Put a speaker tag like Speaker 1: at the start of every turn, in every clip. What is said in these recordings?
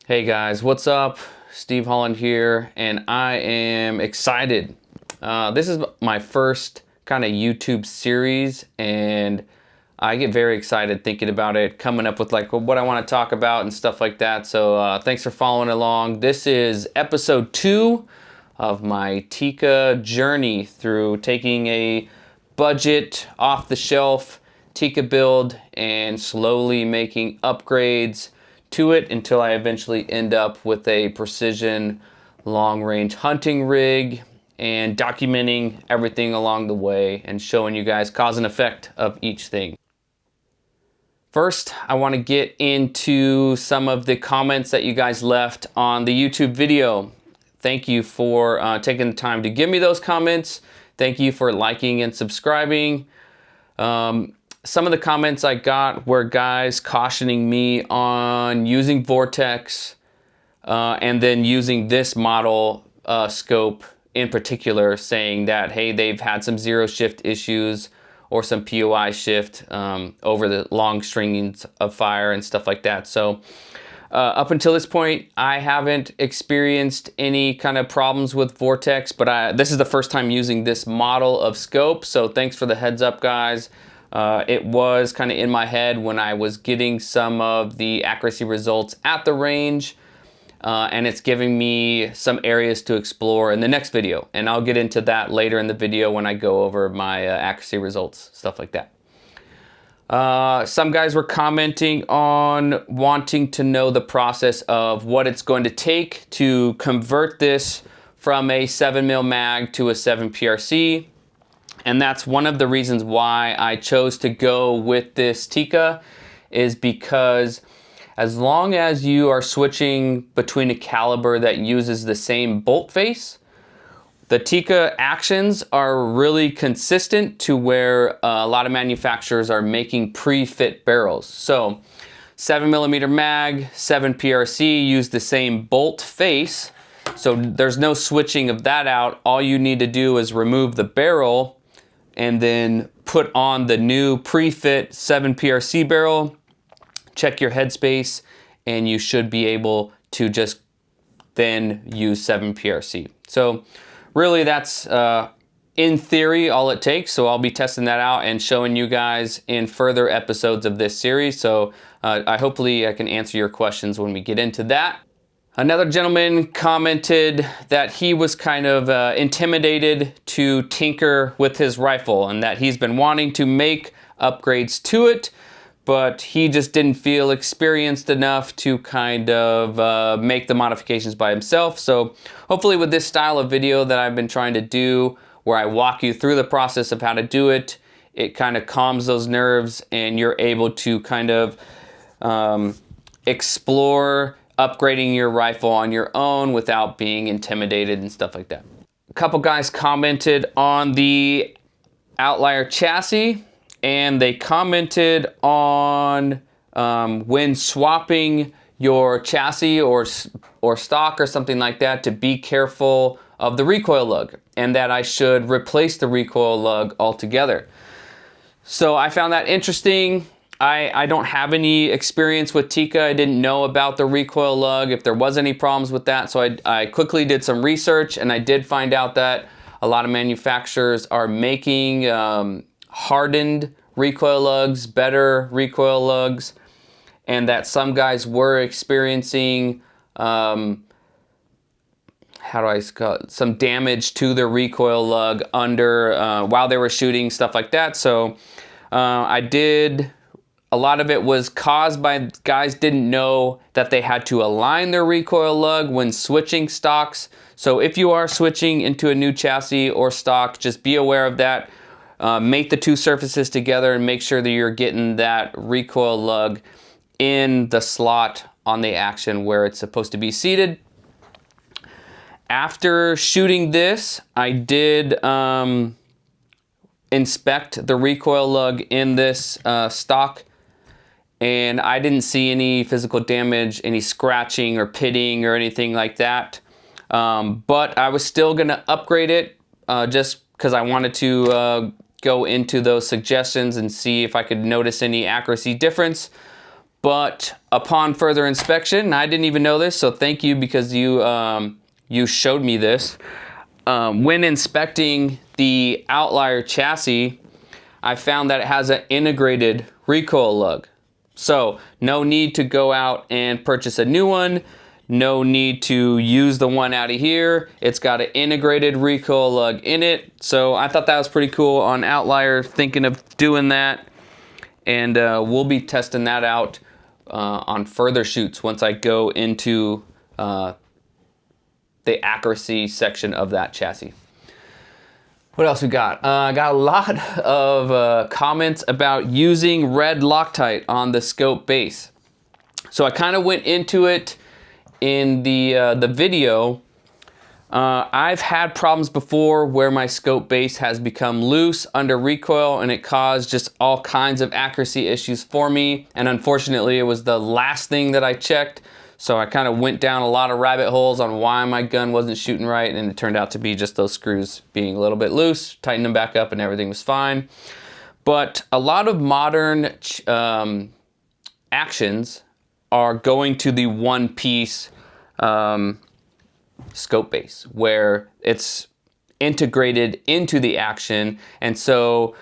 Speaker 1: Hey guys, what's up? Steve Holland here, and I am excited. This is my first kind of YouTube series, and I get very excited thinking about it, coming up with like what I want to talk about and stuff like that. So thanks for following along. This is episode 2 of my Tikka journey through taking a budget, off-the-shelf Tikka build and slowly making upgrades to it until I eventually end up with a precision long-range hunting rig and documenting everything along the way and showing you guys cause and effect of each thing. First, I want to get into some of the comments that you guys left on the YouTube video. Thank you for taking the time to give me those comments. Thank you for liking and subscribing. Some of the comments I got were guys cautioning me on using Vortex and then using this model scope in particular, saying that, hey, they've had some zero shift issues or some POI shift over the long stringings of fire and stuff like that. So up until this point, I haven't experienced any kind of problems with Vortex, but this is the first time using this model of scope. So thanks for the heads up, guys. It was kind of in my head when I was getting some of the accuracy results at the range, and it's giving me some areas to explore in the next video. And I'll get into that later in the video when I go over my accuracy results, stuff like that. Some guys were commenting on wanting to know the process of what it's going to take to convert this from a 7mm mag to a 7 PRC. And that's one of the reasons why I chose to go with this Tikka, is because as long as you are switching between a caliber that uses the same bolt face, the Tikka actions are really consistent to where a lot of manufacturers are making pre-fit barrels. So 7mm mag, 7 PRC use the same bolt face. So there's no switching of that out. All you need to do is remove the barrel and then put on the new pre-fit 7 PRC barrel, check your headspace, and you should be able to just then use 7 PRC. So really that's in theory all it takes. So I'll be testing that out and showing you guys in further episodes of this series. So hopefully I can answer your questions when we get into that. Another gentleman commented that he was kind of intimidated to tinker with his rifle and that he's been wanting to make upgrades to it, but he just didn't feel experienced enough to kind of make the modifications by himself. So hopefully with this style of video that I've been trying to do, where I walk you through the process of how to do it, it kind of calms those nerves and you're able to kind of explore upgrading your rifle on your own without being intimidated and stuff like that. A couple guys commented on the Outlier Chassis, and they commented on when swapping your chassis or stock or something like that to be careful of the recoil lug, and that I should replace the recoil lug altogether. So I found that interesting. I don't have any experience with Tikka. I didn't know about the recoil lug, if there was any problems with that. So I quickly did some research, and I did find out that a lot of manufacturers are making hardened recoil lugs, better recoil lugs, and that some guys were experiencing some damage to their recoil lug under while they were shooting, stuff like that. So a lot of it was caused by guys didn't know that they had to align their recoil lug when switching stocks. So if you are switching into a new chassis or stock, just be aware of that. Mate the two surfaces together and make sure that you're getting that recoil lug in the slot on the action where it's supposed to be seated. After shooting this, I did inspect the recoil lug in this stock, and I didn't see any physical damage, any scratching or pitting or anything like that. But I was still gonna upgrade it just because I wanted to go into those suggestions and see if I could notice any accuracy difference. But upon further inspection, I didn't even know this, so thank you, because you showed me this. When inspecting the Outlier chassis, I found that it has an integrated recoil lug. So no need to go out and purchase a new one. No need to use the one out of here. It's got an integrated recoil lug in it. So I thought that was pretty cool on Outlier, thinking of doing that. And we'll be testing that out on further shoots once I go into the accuracy section of that chassis. What else we got? I got a lot of comments about using red Loctite on the scope base. So I kind of went into it in the video. I've had problems before where my scope base has become loose under recoil, and it caused just all kinds of accuracy issues for me. And unfortunately, it was the last thing that I checked. So I kind of went down a lot of rabbit holes on why my gun wasn't shooting right, and it turned out to be just those screws being a little bit loose, tightened them back up, and everything was fine. But a lot of modern actions are going to the one-piece scope base, where it's integrated into the action. And so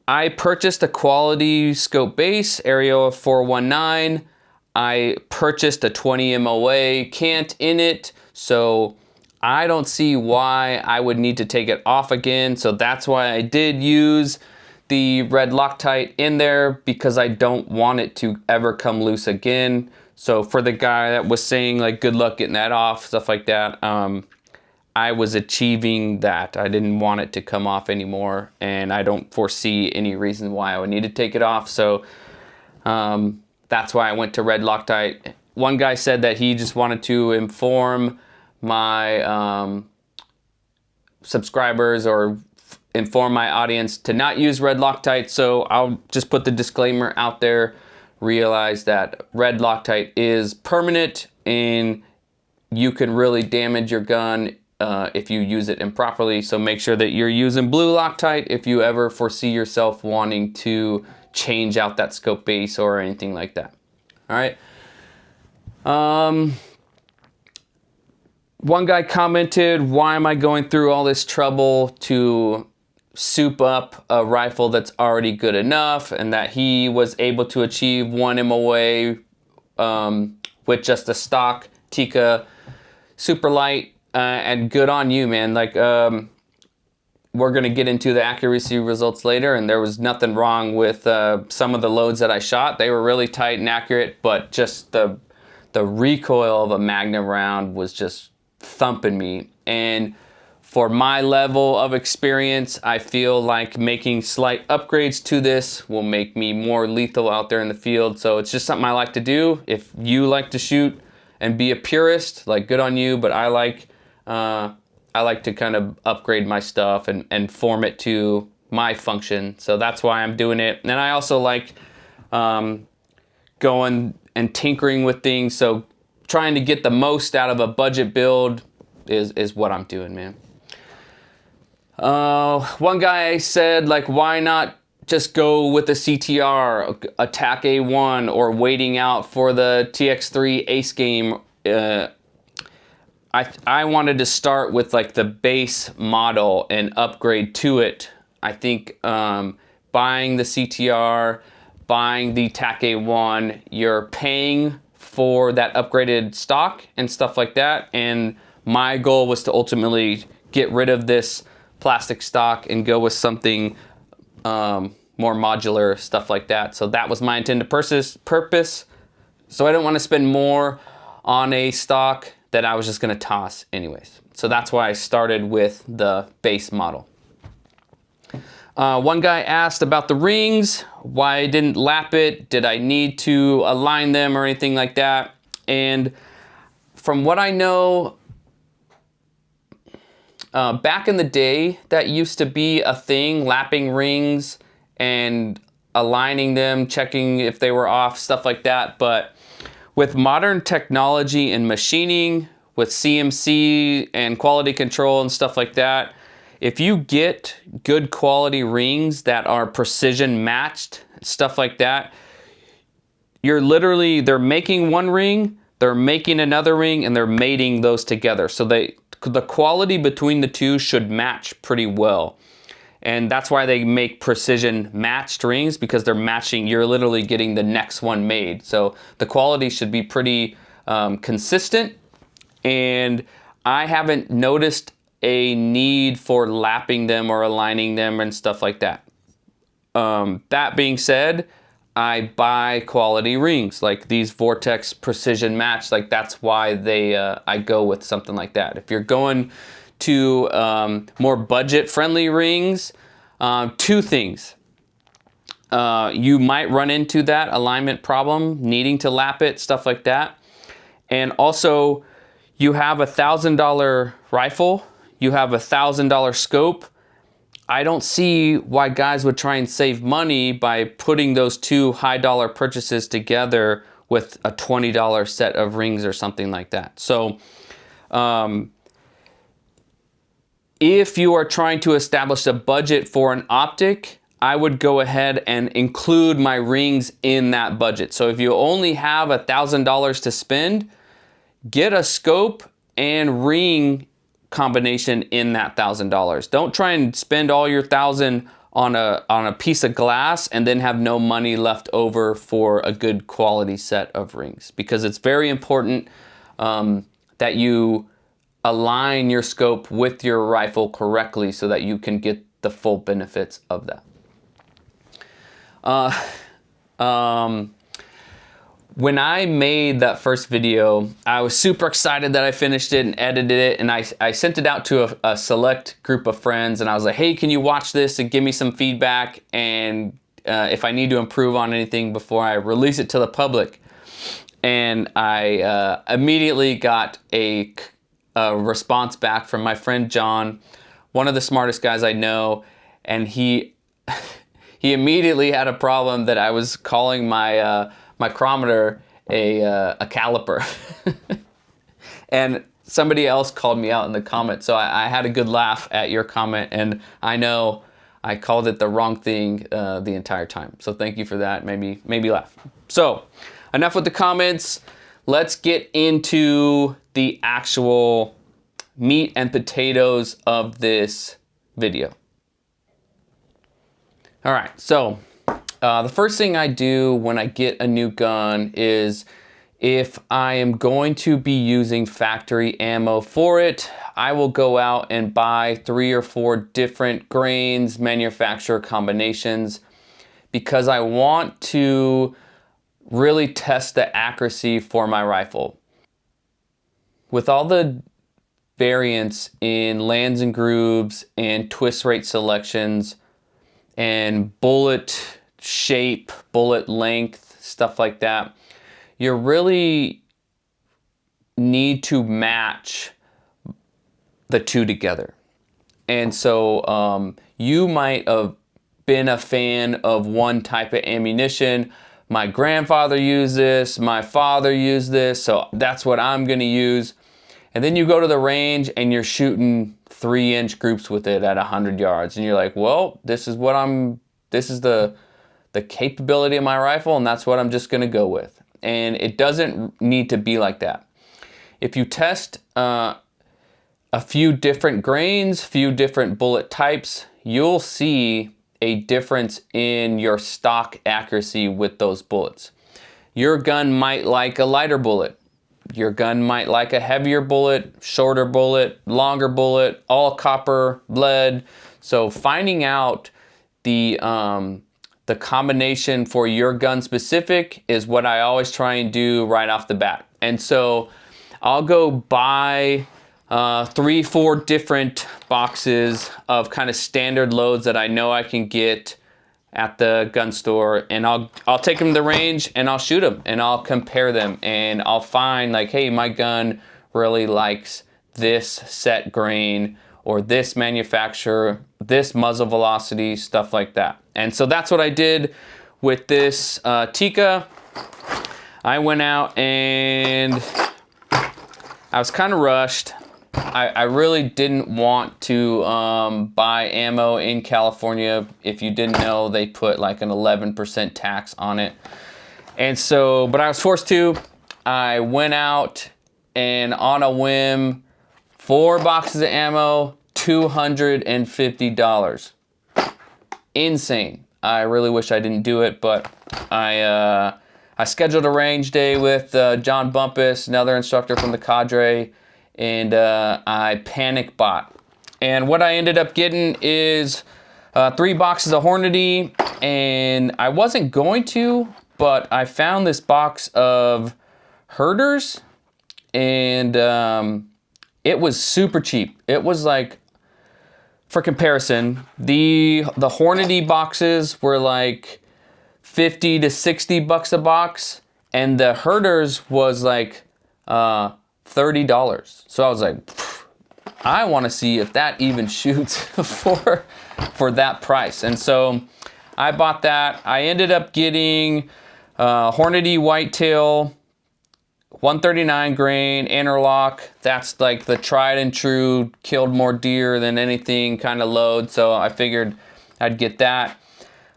Speaker 1: I purchased a quality scope base, Aereo 419. I purchased a 20 MOA cant in it, so I don't see why I would need to take it off again. So that's why I did use the red Loctite in there, because I don't want it to ever come loose again. So for the guy that was saying like good luck getting that off, stuff like that, I was achieving that. I didn't want it to come off anymore, and I don't foresee any reason why I would need to take it off. So that's why I went to red Loctite. One guy said that he just wanted to inform my subscribers or inform my audience to not use red Loctite. So I'll just put the disclaimer out there. Realize that red Loctite is permanent, and you can really damage your gun if you use it improperly. So make sure that you're using blue Loctite if you ever foresee yourself wanting to change out that scope base or anything like that. All right. One guy commented, why am I going through all this trouble to soup up a rifle that's already good enough, and that he was able to achieve 1 MOA with just a stock Tikka super light, and good on you, man. Like, we're gonna get into the accuracy results later, and there was nothing wrong with some of the loads that I shot. They were really tight and accurate, but just the recoil of a Magnum round was just thumping me. And for my level of experience, I feel like making slight upgrades to this will make me more lethal out there in the field. So it's just something I like to do. If you like to shoot and be a purist, like, good on you, but I like to kind of upgrade my stuff and form it to my function. So that's why I'm doing it. And I also like going and tinkering with things. So trying to get the most out of a budget build is what I'm doing, man. One guy said, like, why not just go with a CTR, a TAC A1, or waiting out for the TX3 Ace game? I wanted to start with like the base model and upgrade to it. I think buying the CTR, buying the TAC A1, you're paying for that upgraded stock and stuff like that. And my goal was to ultimately get rid of this plastic stock and go with something more modular, stuff like that. So that was my intended purpose. So I didn't want to spend more on a stock that I was just going to toss anyways. So that's why I started with the base model. One guy asked about the rings, why I didn't lap it, did I need to align them or anything like that. And from what I know, back in the day, that used to be a thing, lapping rings and aligning them, checking if they were off, stuff like that. But with modern technology and machining, with CMC and quality control and stuff like that, if you get good quality rings that are precision matched, stuff like that, you're literally, they're making one ring, they're making another ring, and they're mating those together. So the quality between the two should match pretty well. And that's why they make precision matched rings, because they're matching, you're literally getting the next one made. So the quality should be pretty consistent. And I haven't noticed a need for lapping them or aligning them and stuff like that. That being said, I buy quality rings like these Vortex Precision Match. Like that's why I go with something like that. If you're going to more budget-friendly rings, two things. You might run into that alignment problem, needing to lap it, stuff like that. And also, you have $1,000 rifle, you have $1,000 scope. I don't see why guys would try and save money by putting those two high-dollar purchases together with a $20 set of rings or something like that. So, if you are trying to establish a budget for an optic, I would go ahead and include my rings in that budget. So if you only have $1,000 to spend, get a scope and ring combination in that $1,000. Don't try and spend all your $1,000 on a piece of glass and then have no money left over for a good quality set of rings, because it's very important that you align your scope with your rifle correctly so that you can get the full benefits of that. When I made that first video, I was super excited that I finished it and edited it, and I sent it out to a select group of friends, and I was like, hey, can you watch this and give me some feedback, and if I need to improve on anything before I release it to the public. And I immediately got a response back from my friend John, one of the smartest guys I know, and he immediately had a problem that I was calling my chronometer a caliper. And somebody else called me out in the comments, so I had a good laugh at your comment, and I know I called it the wrong thing the entire time. So thank you for that. Maybe laugh. So enough with the comments. Let's get into the actual meat and potatoes of this video. All right, so the first thing I do when I get a new gun is, if I am going to be using factory ammo for it, I will go out and buy 3 or 4 different grains, manufacturer combinations, because I want to really test the accuracy for my rifle. With all the variance in lands and grooves and twist rate selections and bullet shape, bullet length, stuff like that, you really need to match the two together. And so you might have been a fan of one type of ammunition. My grandfather used this, my father used this, so that's what I'm gonna use. And then you go to the range and you're shooting 3-inch groups with it at 100 yards. And you're like, well, this is the capability of my rifle, and that's what I'm just gonna go with. And it doesn't need to be like that. If you test a few different grains, few different bullet types, you'll see a difference in your stock accuracy with those bullets. Your gun might like a lighter bullet. Your gun might like a heavier bullet, shorter bullet, longer bullet, all copper, lead. So finding out the combination for your gun specific is what I always try and do right off the bat. And so I'll go buy 3-4 different boxes of kind of standard loads that I know I can get at the gun store, and I'll take them to the range and I'll shoot them and I'll compare them, and I'll find like, hey, my gun really likes this set grain or this manufacturer, this muzzle velocity, stuff like that. And so that's what I did with this Tikka. I went out and I was kind of rushed. I really didn't want to buy ammo in California. If you didn't know, they put like an 11% tax on it. And so, but I was forced to. I went out and on a whim, 4 boxes of ammo, $250. Insane. I really wish I didn't do it, but I scheduled a range day with John Bumpus, another instructor from the cadre, and I panic bought. And what I ended up getting is 3 boxes of Hornady, and I wasn't going to, but I found this box of Herters, and it was super cheap. It was like, for comparison, the Hornady boxes were like 50 to 60 bucks a box, and the Herters was like $30. So I was like, I want to see if that even shoots for that price. And so I bought that. I ended up getting Hornady Whitetail 139 grain interlock. That's like the tried and true, killed more deer than anything kind of load. So I figured I'd get that.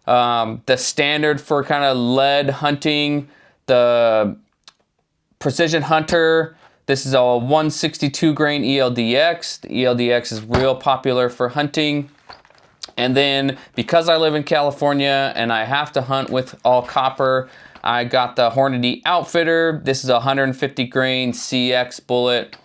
Speaker 1: The standard for kind of lead hunting, the Precision Hunter. This is a 162 grain ELDX. The ELDX is real popular for hunting. And then because I live in California and I have to hunt with all copper, I got the Hornady Outfitter. This is a 150 grain CX bullet.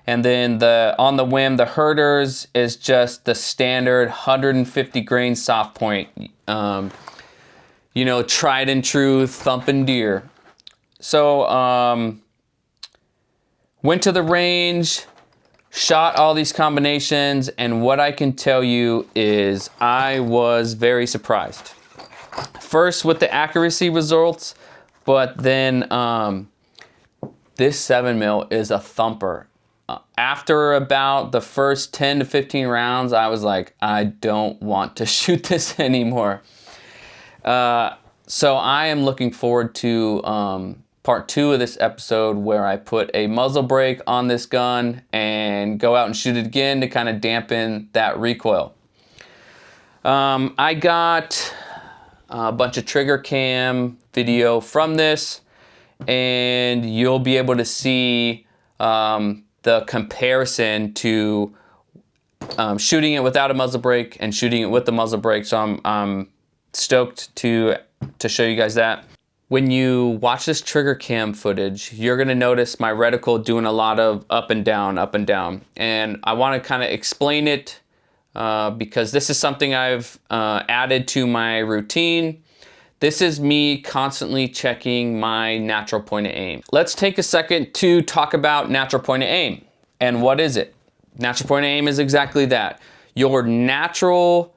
Speaker 1: And then on the whim, the Herters is just the standard 150 grain soft point. You know, tried and true thumping deer. So went to the range, shot all these combinations, and what I can tell you is I was very surprised. First with the accuracy results, but then this 7mm is a thumper. After about the first 10 to 15 rounds, I was like, I don't want to shoot this anymore. So I am looking forward to part 2 of this episode where I put a muzzle brake on this gun and go out and shoot it again to kind of dampen that recoil. I got a bunch of trigger cam video from this, and you'll be able to see the comparison to shooting it without a muzzle brake and shooting it with the muzzle brake. So I'm stoked to show you guys that. When you watch this trigger cam footage, you're gonna notice my reticle doing a lot of up and down, up and down. And I wanna kind of explain it because this is something I've added to my routine. This is me constantly checking my natural point of aim. Let's take a second to talk about natural point of aim. And what is it? Natural point of aim is exactly that. Your natural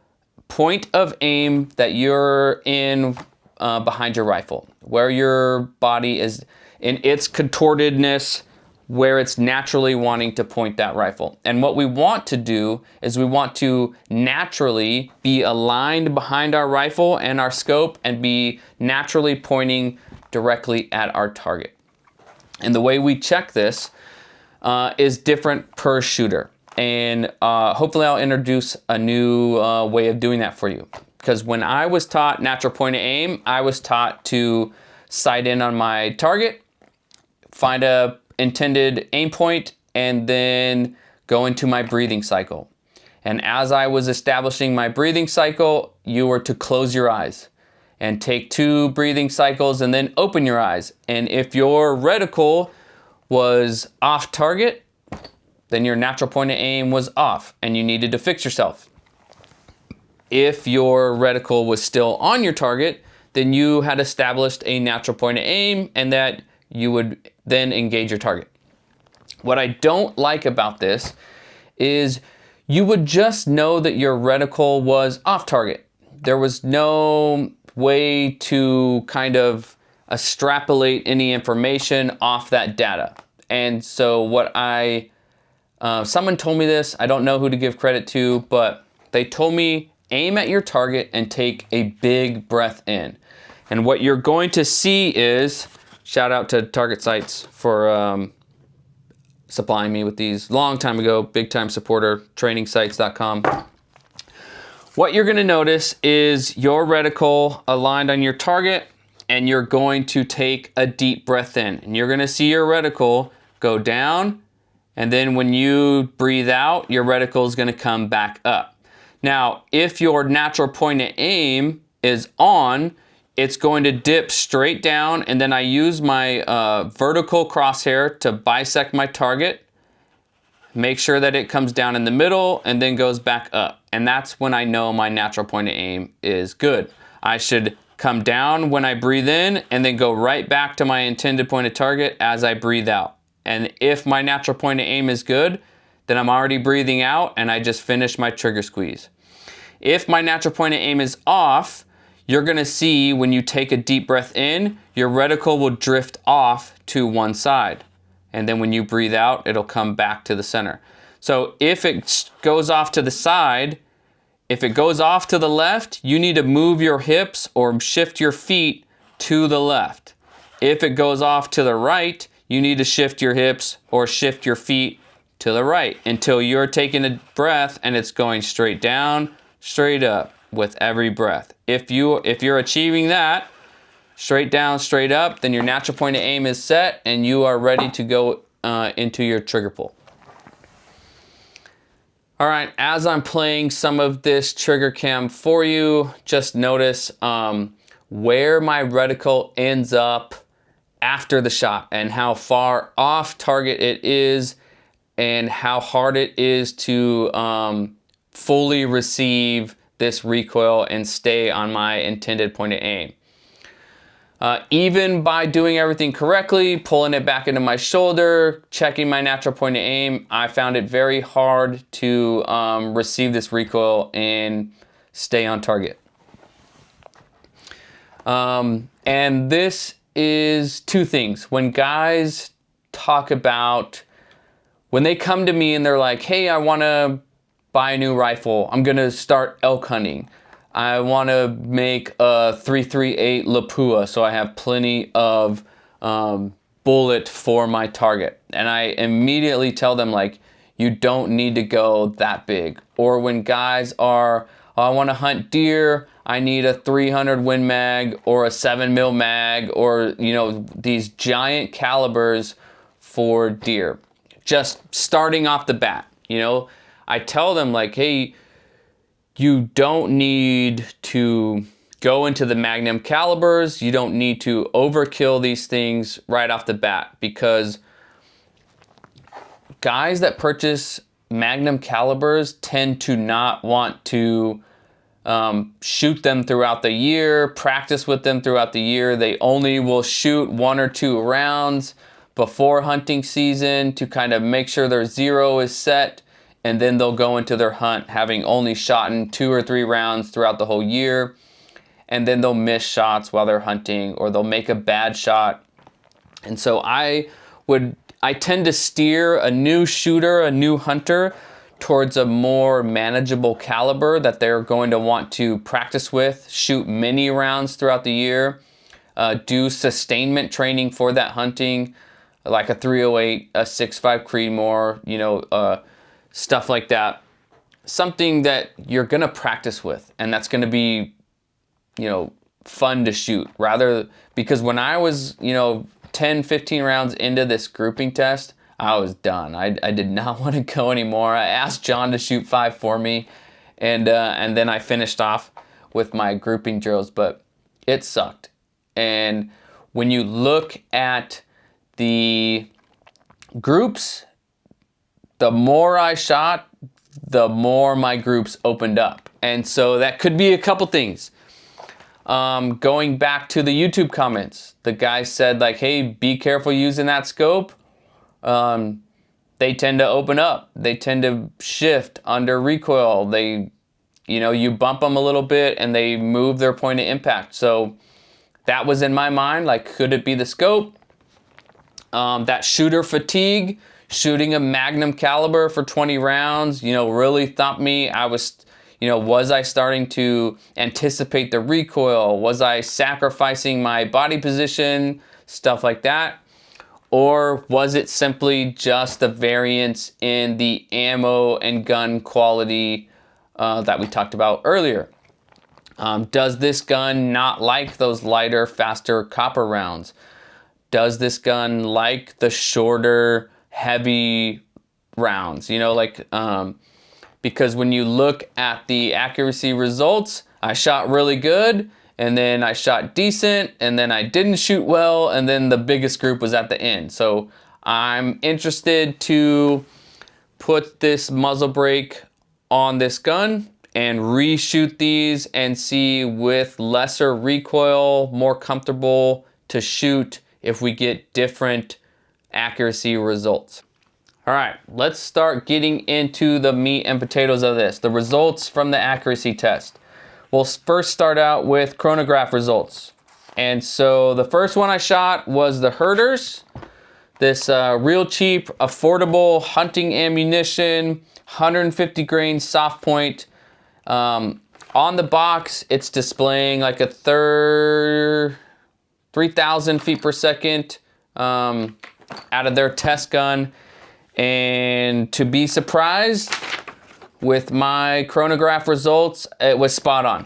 Speaker 1: point of aim that you're in behind your rifle, where your body is in its contortedness, where it's naturally wanting to point that rifle. And what we want to do is we want to naturally be aligned behind our rifle and our scope and be naturally pointing directly at our target. And the way we check this is different per shooter. And hopefully I'll introduce a new way of doing that for you. Because when I was taught natural point of aim, I was taught to sight in on my target, find a intended aim point, and then go into my breathing cycle. And as I was establishing my breathing cycle, you were to close your eyes and take 2 breathing cycles and then open your eyes. And if your reticle was off target, then your natural point of aim was off and you needed to fix yourself. If your reticle was still on your target, then you had established a natural point of aim and that you would then engage your target. What I don't like about this is you would just know that your reticle was off target. There was no way to kind of extrapolate any information off that data. And so what someone told me this, I don't know who to give credit to, but they told me aim at your target and take a big breath in. And what you're going to see is, shout out to Target Sights for supplying me with these long time ago, big time supporter, trainingsites.com. What you're gonna notice is your reticle aligned on your target and you're going to take a deep breath in. And you're gonna see your reticle go down, and then when you breathe out, your reticle is gonna come back up. Now, if your natural point of aim is on, it's going to dip straight down, and then I use my vertical crosshair to bisect my target, make sure that it comes down in the middle and then goes back up. And that's when I know my natural point of aim is good. I should come down when I breathe in and then go right back to my intended point of target as I breathe out. And if my natural point of aim is good, then I'm already breathing out and I just finish my trigger squeeze. If my natural point of aim is off, you're gonna see when you take a deep breath in, your reticle will drift off to one side. And then when you breathe out, it'll come back to the center. So if it goes off to the side, if it goes off to the left, you need to move your hips or shift your feet to the left. If it goes off to the right, you need to shift your hips or shift your feet to the right until you're taking a breath and it's going straight down, straight up with every breath. If you're achieving that, straight down, straight up, then your natural point of aim is set and you are ready to go into your trigger pull. All right, as I'm playing some of this trigger cam for you, just notice where my reticle ends up after the shot and how far off target it is and how hard it is to fully receive this recoil and stay on my intended point of aim. Even by doing everything correctly, pulling it back into my shoulder, checking my natural point of aim, I found it very hard to receive this recoil and stay on target. And this is two things. When guys talk about, when they come to me and they're like, hey, I wanna buy a new rifle, I'm gonna start elk hunting. I want to make a 338 Lapua so I have plenty of bullet for my target. And I immediately tell them, like, you don't need to go that big. Or when guys are, oh, I want to hunt deer, I need a 300 Win Mag or a 7mm mag or, you know, these giant calibers for deer. Just starting off the bat, you know, I tell them, like, hey, you don't need to go into the Magnum Calibers. You don't need to overkill these things right off the bat, because guys that purchase Magnum Calibers tend to not want to shoot them throughout the year, practice with them throughout the year. They only will shoot 1 or 2 rounds before hunting season to kind of make sure their zero is set. And then they'll go into their hunt having only shot in 2 or 3 rounds throughout the whole year. And then they'll miss shots while they're hunting, or they'll make a bad shot. And so I tend to steer a new shooter, a new hunter, towards a more manageable caliber that they're going to want to practice with, shoot many rounds throughout the year, do sustainment training for that hunting, like a 308, a 6.5 Creedmoor, you know, stuff like that. Something that you're gonna practice with, and that's gonna be, you know, fun to shoot. Rather, because when I was, you know, 10, 15 rounds into this grouping test, I was done. I did not want to go anymore. I asked John to shoot 5 for me, and then I finished off with my grouping drills, but it sucked. And when you look at the groups, the more I shot, the more my groups opened up. And so that could be a couple things. Going back to the YouTube comments, the guy said, like, hey, be careful using that scope. They tend to open up. They tend to shift under recoil. They, you know, you bump them a little bit and they move their point of impact. So that was in my mind, like, could it be the scope? That shooter fatigue, shooting a Magnum Caliber for 20 rounds, you know, really thumped me. I was, you know, was I starting to anticipate the recoil? Was I sacrificing my body position? Stuff like that. Or was it simply just the variance in the ammo and gun quality that we talked about earlier? Does this gun not like those lighter, faster copper rounds? Does this gun like the shorter, heavy rounds? You know, like, because when you look at the accuracy results, I shot really good, and then I shot decent, and then I didn't shoot well, and then the biggest group was at the end. So I'm interested to put this muzzle brake on this gun and reshoot these and see with lesser recoil, more comfortable to shoot if we get different accuracy results. All right, let's start getting into the meat and potatoes of this, the results from the accuracy test. We'll first start out with chronograph results. And so the first one I shot was the Herters. This real cheap, affordable hunting ammunition, 150 grain soft point. On the box, it's displaying like a 3,000 feet per second out of their test gun. And to be surprised with my chronograph results, it was spot on.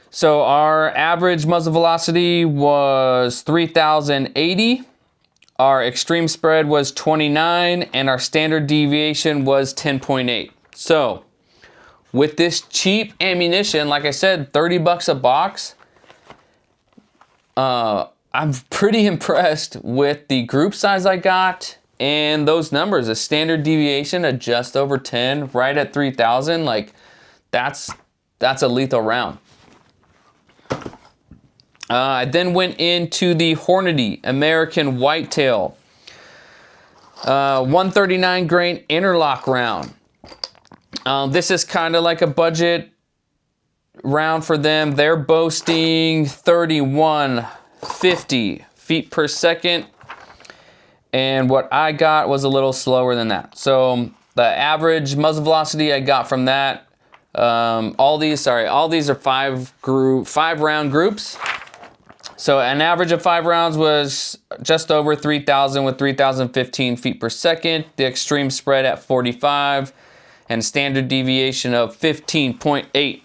Speaker 1: So our average muzzle velocity was 3,080. Our extreme spread was 29, and our standard deviation was 10.8. So with this cheap ammunition, like I said, 30 bucks a box, I'm pretty impressed with the group size I got and those numbers. A standard deviation of just over 10, right at 3,000, like that's a lethal round. I then went into the Hornady American Whitetail, 139 grain interlock round. This is kind of like a budget round for them. They're boasting 3,150 feet per second. And what I got was a little slower than that. So the average muzzle velocity I got from that, all these are five round groups. So an average of 5 rounds was just over 3,000 with 3,015 feet per second. The extreme spread at 45 and standard deviation of 15.8.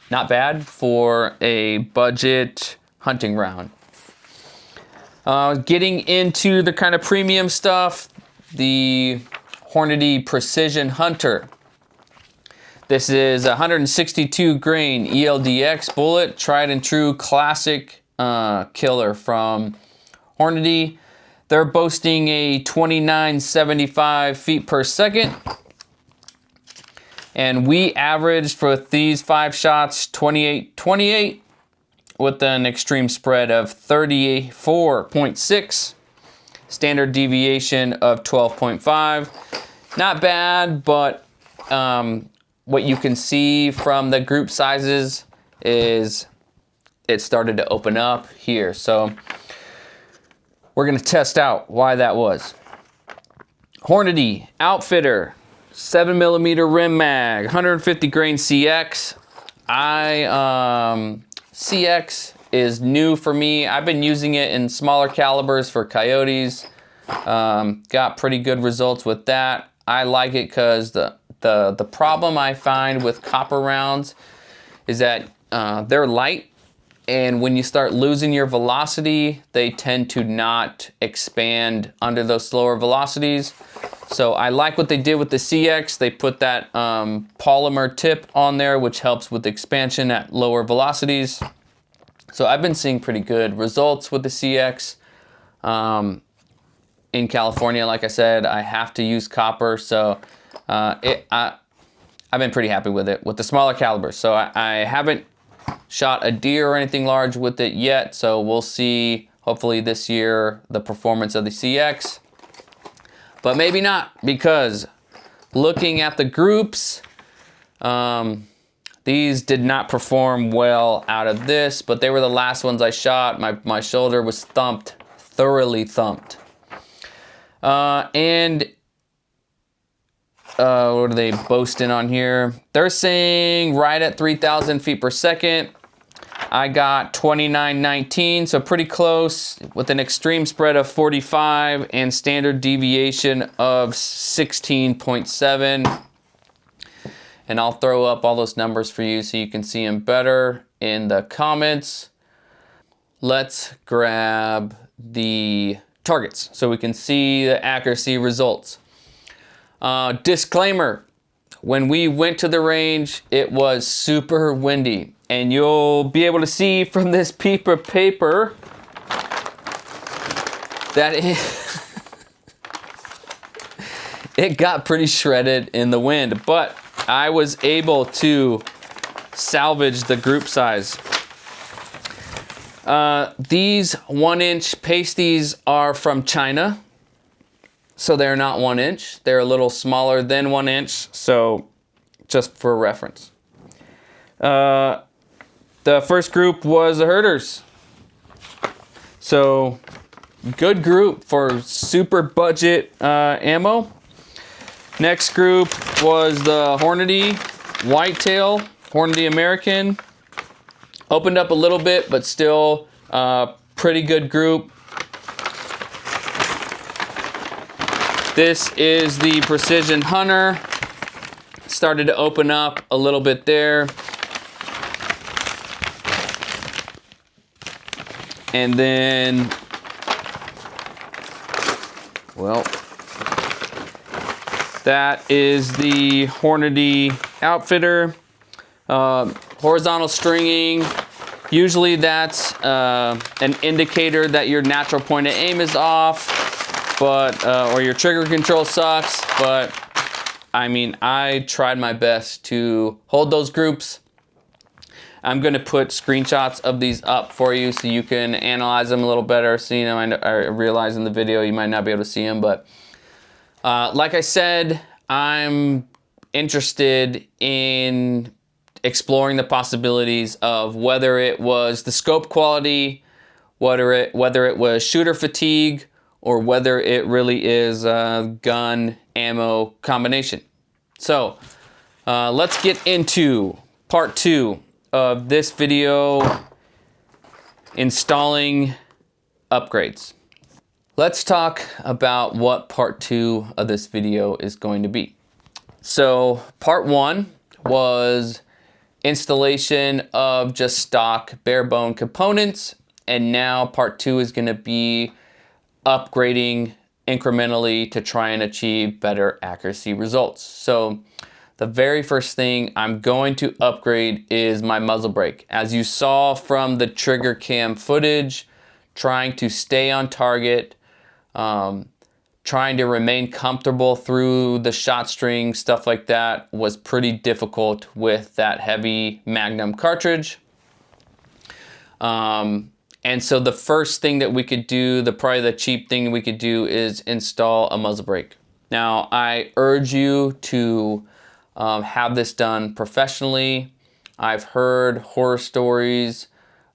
Speaker 1: Not bad for a budget hunting round. Getting into the kind of premium stuff, the Hornady Precision Hunter. This is a 162 grain ELDX bullet, tried and true classic killer from Hornady. They're boasting a 2975 feet per second. And we averaged for these 5 shots 28.28 with an extreme spread of 34.6, standard deviation of 12.5. Not bad, but what you can see from the group sizes is it started to open up here. So we're gonna test out why that was. Hornady Outfitter, 7mm rim mag, 150 grain CX. CX is new for me. I've been using it in smaller calibers for coyotes. Got pretty good results with that. I like it because the problem I find with copper rounds is that they're light, and when you start losing your velocity, they tend to not expand under those slower velocities. So I like what they did with the CX. They put that polymer tip on there, which helps with expansion at lower velocities. So I've been seeing pretty good results with the CX. In California, like I said, I have to use copper, so I've been pretty happy with it with the smaller calibers. So I haven't shot a deer or anything large with it yet, so we'll see hopefully this year the performance of the CX. But maybe not, because looking at the groups, these did not perform well out of this, but they were the last ones I shot. My shoulder was thumped, thoroughly thumped. What are they boasting on here? They're saying right at 3,000 feet per second. I got 29.19, so pretty close, with an extreme spread of 45 and standard deviation of 16.7. and I'll throw up all those numbers for you so you can see them better in the comments. Let's grab the targets so we can see the accuracy results. Disclaimer, when we went to the range, it was super windy, and you'll be able to see from this piece of paper that it got pretty shredded in the wind, but I was able to salvage the group size. These 1-inch pasties are from China, so they're not 1 inch. They're a little smaller than 1 inch, so just for reference. The first group was the Herters. So good group for super budget ammo. Next group was the Hornady Whitetail, Hornady American. Opened up a little bit, but still pretty good group. This is the Precision Hunter. Started to open up a little bit there. And then, well, that is the Hornady Outfitter. Horizontal stringing. Usually that's an indicator that your natural point of aim is off, but or your trigger control sucks. But I mean, I tried my best to hold those groups. I'm gonna put screenshots of these up for you so you can analyze them a little better. Seeing them, I realize in the video you might not be able to see them, but like I said, I'm interested in exploring the possibilities of whether it was the scope quality, whether it was shooter fatigue, or whether it really is a gun ammo combination. So let's get into part 2 of this video, installing upgrades. Let's talk about what part 2 of this video is going to be. So part 1 was installation of just stock bare bone components, and now part 2 is going to be upgrading incrementally to try and achieve better accuracy results. So the very first thing I'm going to upgrade is my muzzle brake. As you saw from the trigger cam footage, trying to stay on target, trying to remain comfortable through the shot string, stuff like that, was pretty difficult with that heavy Magnum cartridge. And so the first thing that we could do, probably the cheap thing we could do, is install a muzzle brake. Now, I urge you to have this done professionally. I've heard horror stories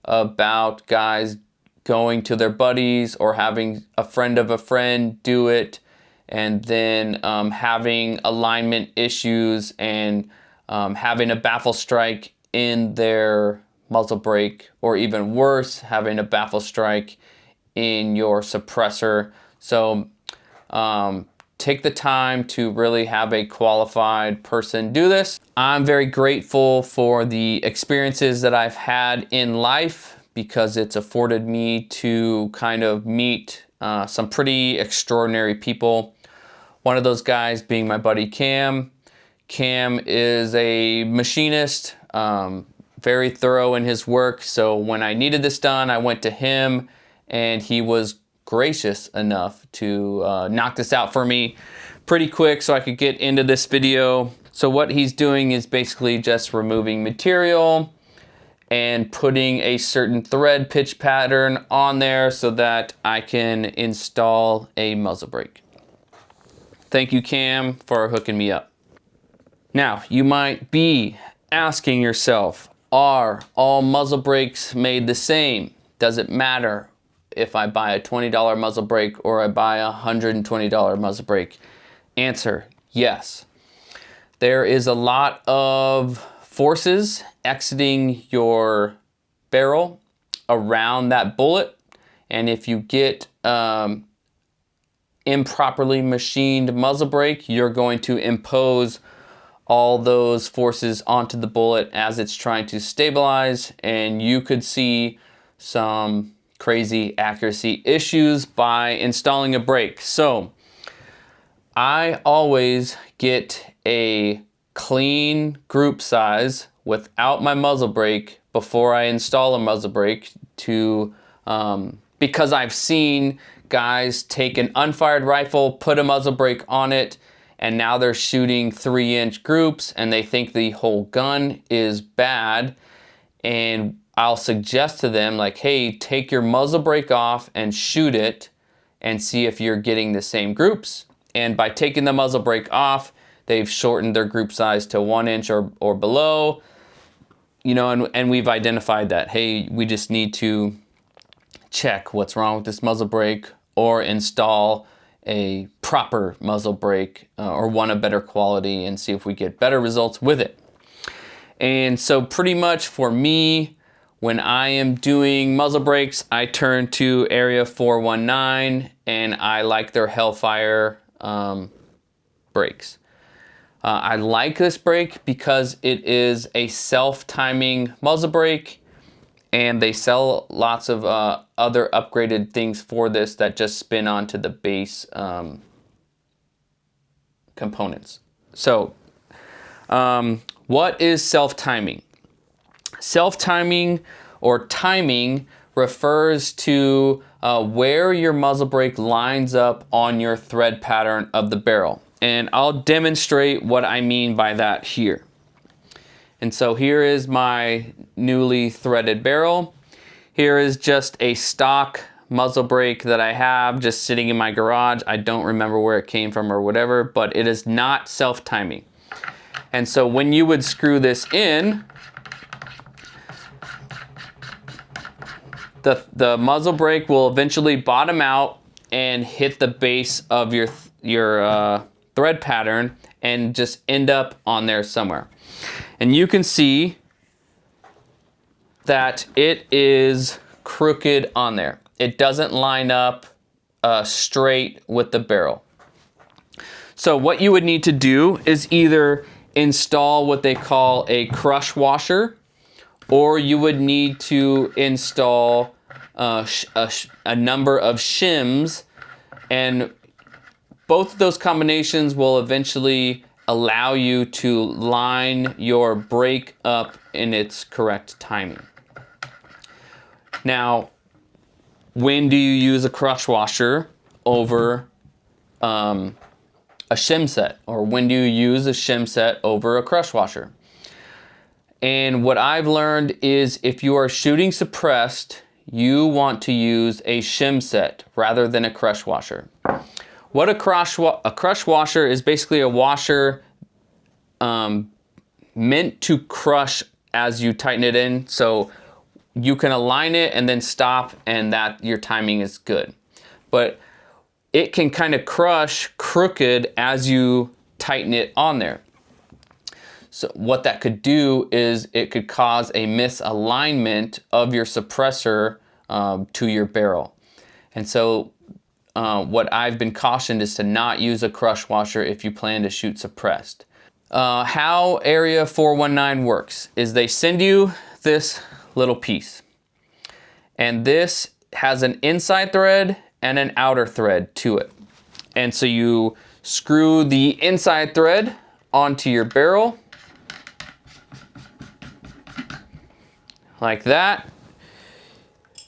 Speaker 1: about guys going to their buddies or having a friend of a friend do it, and then having alignment issues and having a baffle strike in their muzzle brake, or even worse, having a baffle strike in your suppressor. So take the time to really have a qualified person do this. I'm very grateful for the experiences that I've had in life, because it's afforded me to kind of meet some pretty extraordinary people. One of those guys being my buddy Cam. Cam is a machinist, very thorough in his work. So when I needed this done, I went to him, and he was gracious enough to knock this out for me pretty quick so I could get into this video. So what he's doing is basically just removing material and putting a certain thread pitch pattern on there so that I can install a muzzle brake. Thank you, Cam, for hooking me up. Now, you might be asking yourself, are all muzzle brakes made the same? Does it matter if I buy a $20 muzzle brake or I buy a $120 muzzle brake? Answer, yes. There is a lot of forces exiting your barrel around that bullet, and if you get improperly machined muzzle brake, you're going to impose all those forces onto the bullet as it's trying to stabilize, and you could see some crazy accuracy issues by installing a brake. So I always get a clean group size without my muzzle brake before I install a muzzle brake to because I've seen guys take an unfired rifle, put a muzzle brake on it, and now they're shooting 3-inch groups and they think the whole gun is bad. And I'll suggest to them, like, hey, take your muzzle brake off and shoot it and see if you're getting the same groups. And by taking the muzzle brake off, they've shortened their group size to 1 inch or below. You know, and we've identified that, hey, we just need to check what's wrong with this muzzle brake or install a proper muzzle brake or one of better quality and see if we get better results with it. And so pretty much for me, when I am doing muzzle brakes, I turn to Area 419 and I like their Hellfire brakes. I like this brake because it is a self-timing muzzle brake, and they sell lots of other upgraded things for this that just spin onto the base components. So what is self-timing? Self-timing or timing refers to where your muzzle brake lines up on your thread pattern of the barrel. And I'll demonstrate what I mean by that here. And so here is my newly threaded barrel. Here is just a stock muzzle brake that I have just sitting in my garage. I don't remember where it came from or whatever, but it is not self-timing. And so when you would screw this in, the muzzle brake will eventually bottom out and hit the base of your thread pattern and just end up on there somewhere. And you can see that it is crooked on there. It doesn't line up straight with the barrel. So what you would need to do is either install what they call a crush washer, or you would need to install a number of shims, and both of those combinations will eventually allow you to line your brake up in its correct timing. Now, when do you use a crush washer over a shim set? Or when do you use a shim set over a crush washer? And what I've learned is if you are shooting suppressed, you want to use a shim set rather than a crush washer. What a crush washer is basically a washer meant to crush as you tighten it in, so you can align it and then stop, and that your timing is good. But it can kind of crush crooked as you tighten it on there. So what that could do is it could cause a misalignment of your suppressor to your barrel. And so what I've been cautioned is to not use a crush washer if you plan to shoot suppressed. How Area 419 works is they send you this little piece, and this has an inside thread and an outer thread to it. And so you screw the inside thread onto your barrel like that,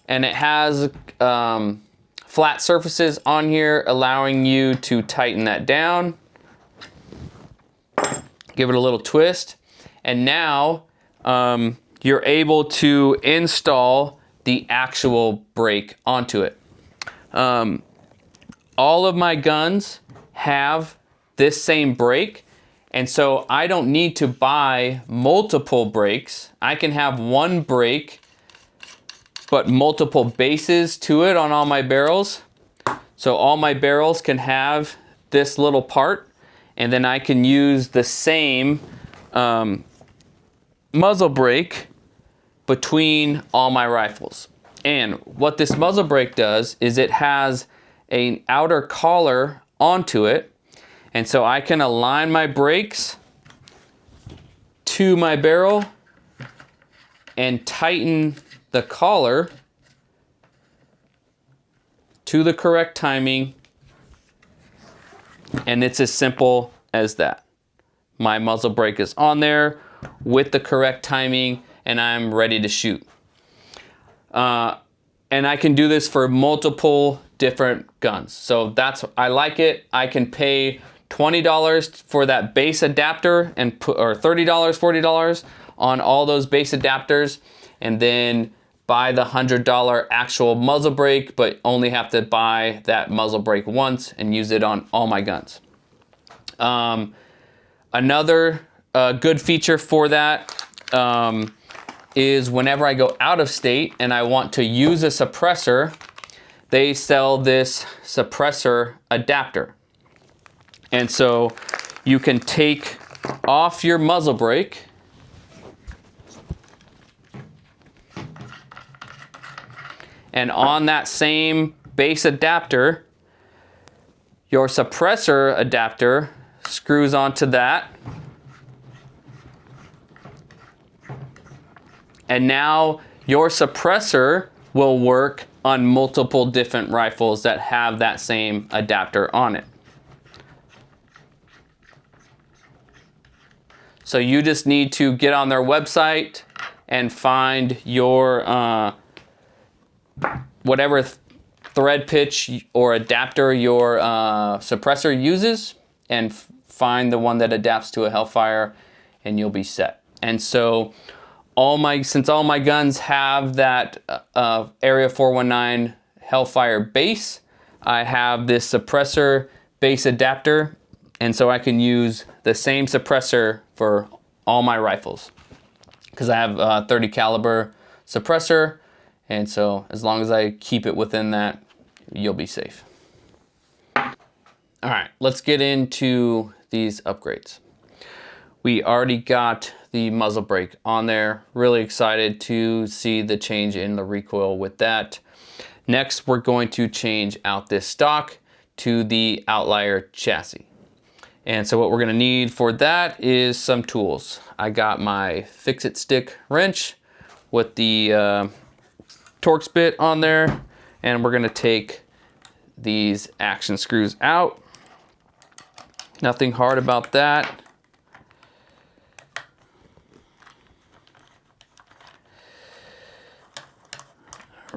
Speaker 1: and it has flat surfaces on here allowing you to tighten that down. Give it a little twist, and now you're able to install the actual brake onto it. All of my guns have this same brake, and so I don't need to buy multiple brakes. I can have one brake but multiple bases to it on all my barrels. So all my barrels can have this little part, and then I can use the same muzzle brake between all my rifles. And what this muzzle brake does is it has an outer collar onto it, and so I can align my brakes to my barrel and tighten the collar to the correct timing, and it's as simple as that. My muzzle brake is on there with the correct timing, and I'm ready to shoot. And I can do this for multiple different guns. So I like it. I can pay $20 for that base adapter and or $30, $40 on all those base adapters, and then buy the $100 actual muzzle brake, but only have to buy that muzzle brake once and use it on all my guns. Another good feature for that is whenever I go out of state and I want to use a suppressor, they sell this suppressor adapter. And so you can take off your muzzle brake and on that same base adapter, your suppressor adapter screws onto that. And now your suppressor will work on multiple different rifles that have that same adapter on it. So you just need to get on their website and find your whatever thread pitch or adapter your suppressor uses, and find the one that adapts to a Hellfire, and you'll be set. And so since all my guns have that Area 419 Hellfire base, I have this suppressor base adapter, and so I can use the same suppressor for all my rifles because I have a 30 caliber suppressor, and so as long as I keep it within that, you'll be safe. All right, let's get into these upgrades. We already got the muzzle brake on there. Really excited to see the change in the recoil with that. Next, we're going to change out this stock to the Outlier chassis. And so what we're gonna need for that is some tools. I got my fix-it stick wrench with the Torx bit on there, and we're gonna take these action screws out. Nothing hard about that.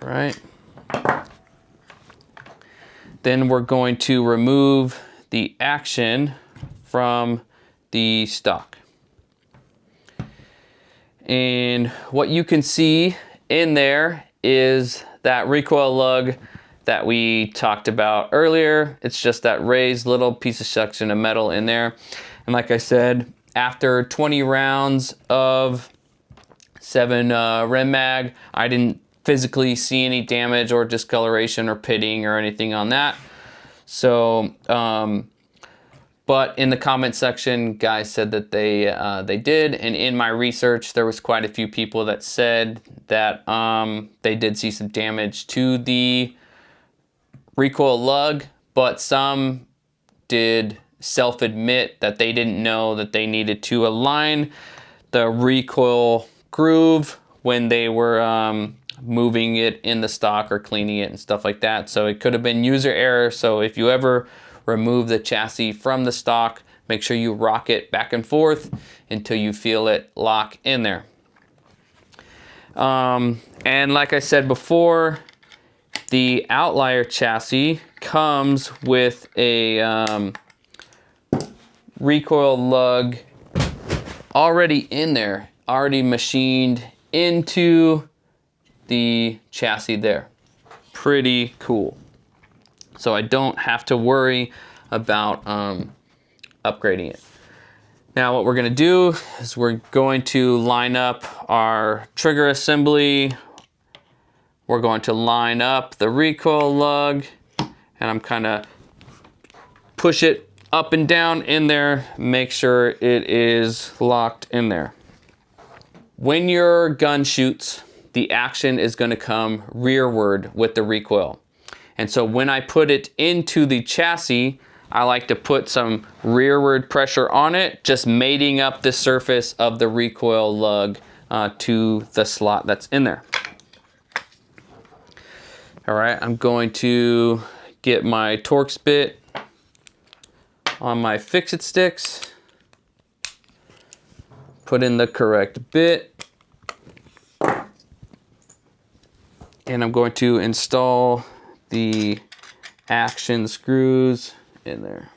Speaker 1: All right. Then we're going to remove the action from the stock. And what you can see in there is that recoil lug that we talked about earlier. It's just that raised little piece of section of metal in there. And like I said, after 20 rounds of 7 Ren Mag, I didn't physically see any damage or discoloration or pitting or anything on that. So, but in the comment section, guys said that they did, and in my research, there was quite a few people that said that they did see some damage to the recoil lug, but some did self-admit that they didn't know that they needed to align the recoil groove when they were moving it in the stock or cleaning it and stuff like that. So it could have been user error. So if you ever remove the chassis from the stock, make sure you rock it back and forth until you feel it lock in there. And like I said before, the Outlier chassis comes with a recoil lug already in there, already machined into the chassis there. Pretty cool. So I don't have to worry about upgrading it. Now what we're gonna do is we're going to line up our trigger assembly. We're going to line up the recoil lug, and I'm kind of push it up and down in there, make sure it is locked in there. When your gun shoots, the action is going to come rearward with the recoil. And so when I put it into the chassis, I like to put some rearward pressure on it, just mating up the surface of the recoil lug to the slot that's in there. All right, I'm going to get my Torx bit on my fix-it sticks, put in the correct bit, and I'm going to install the action screws in there.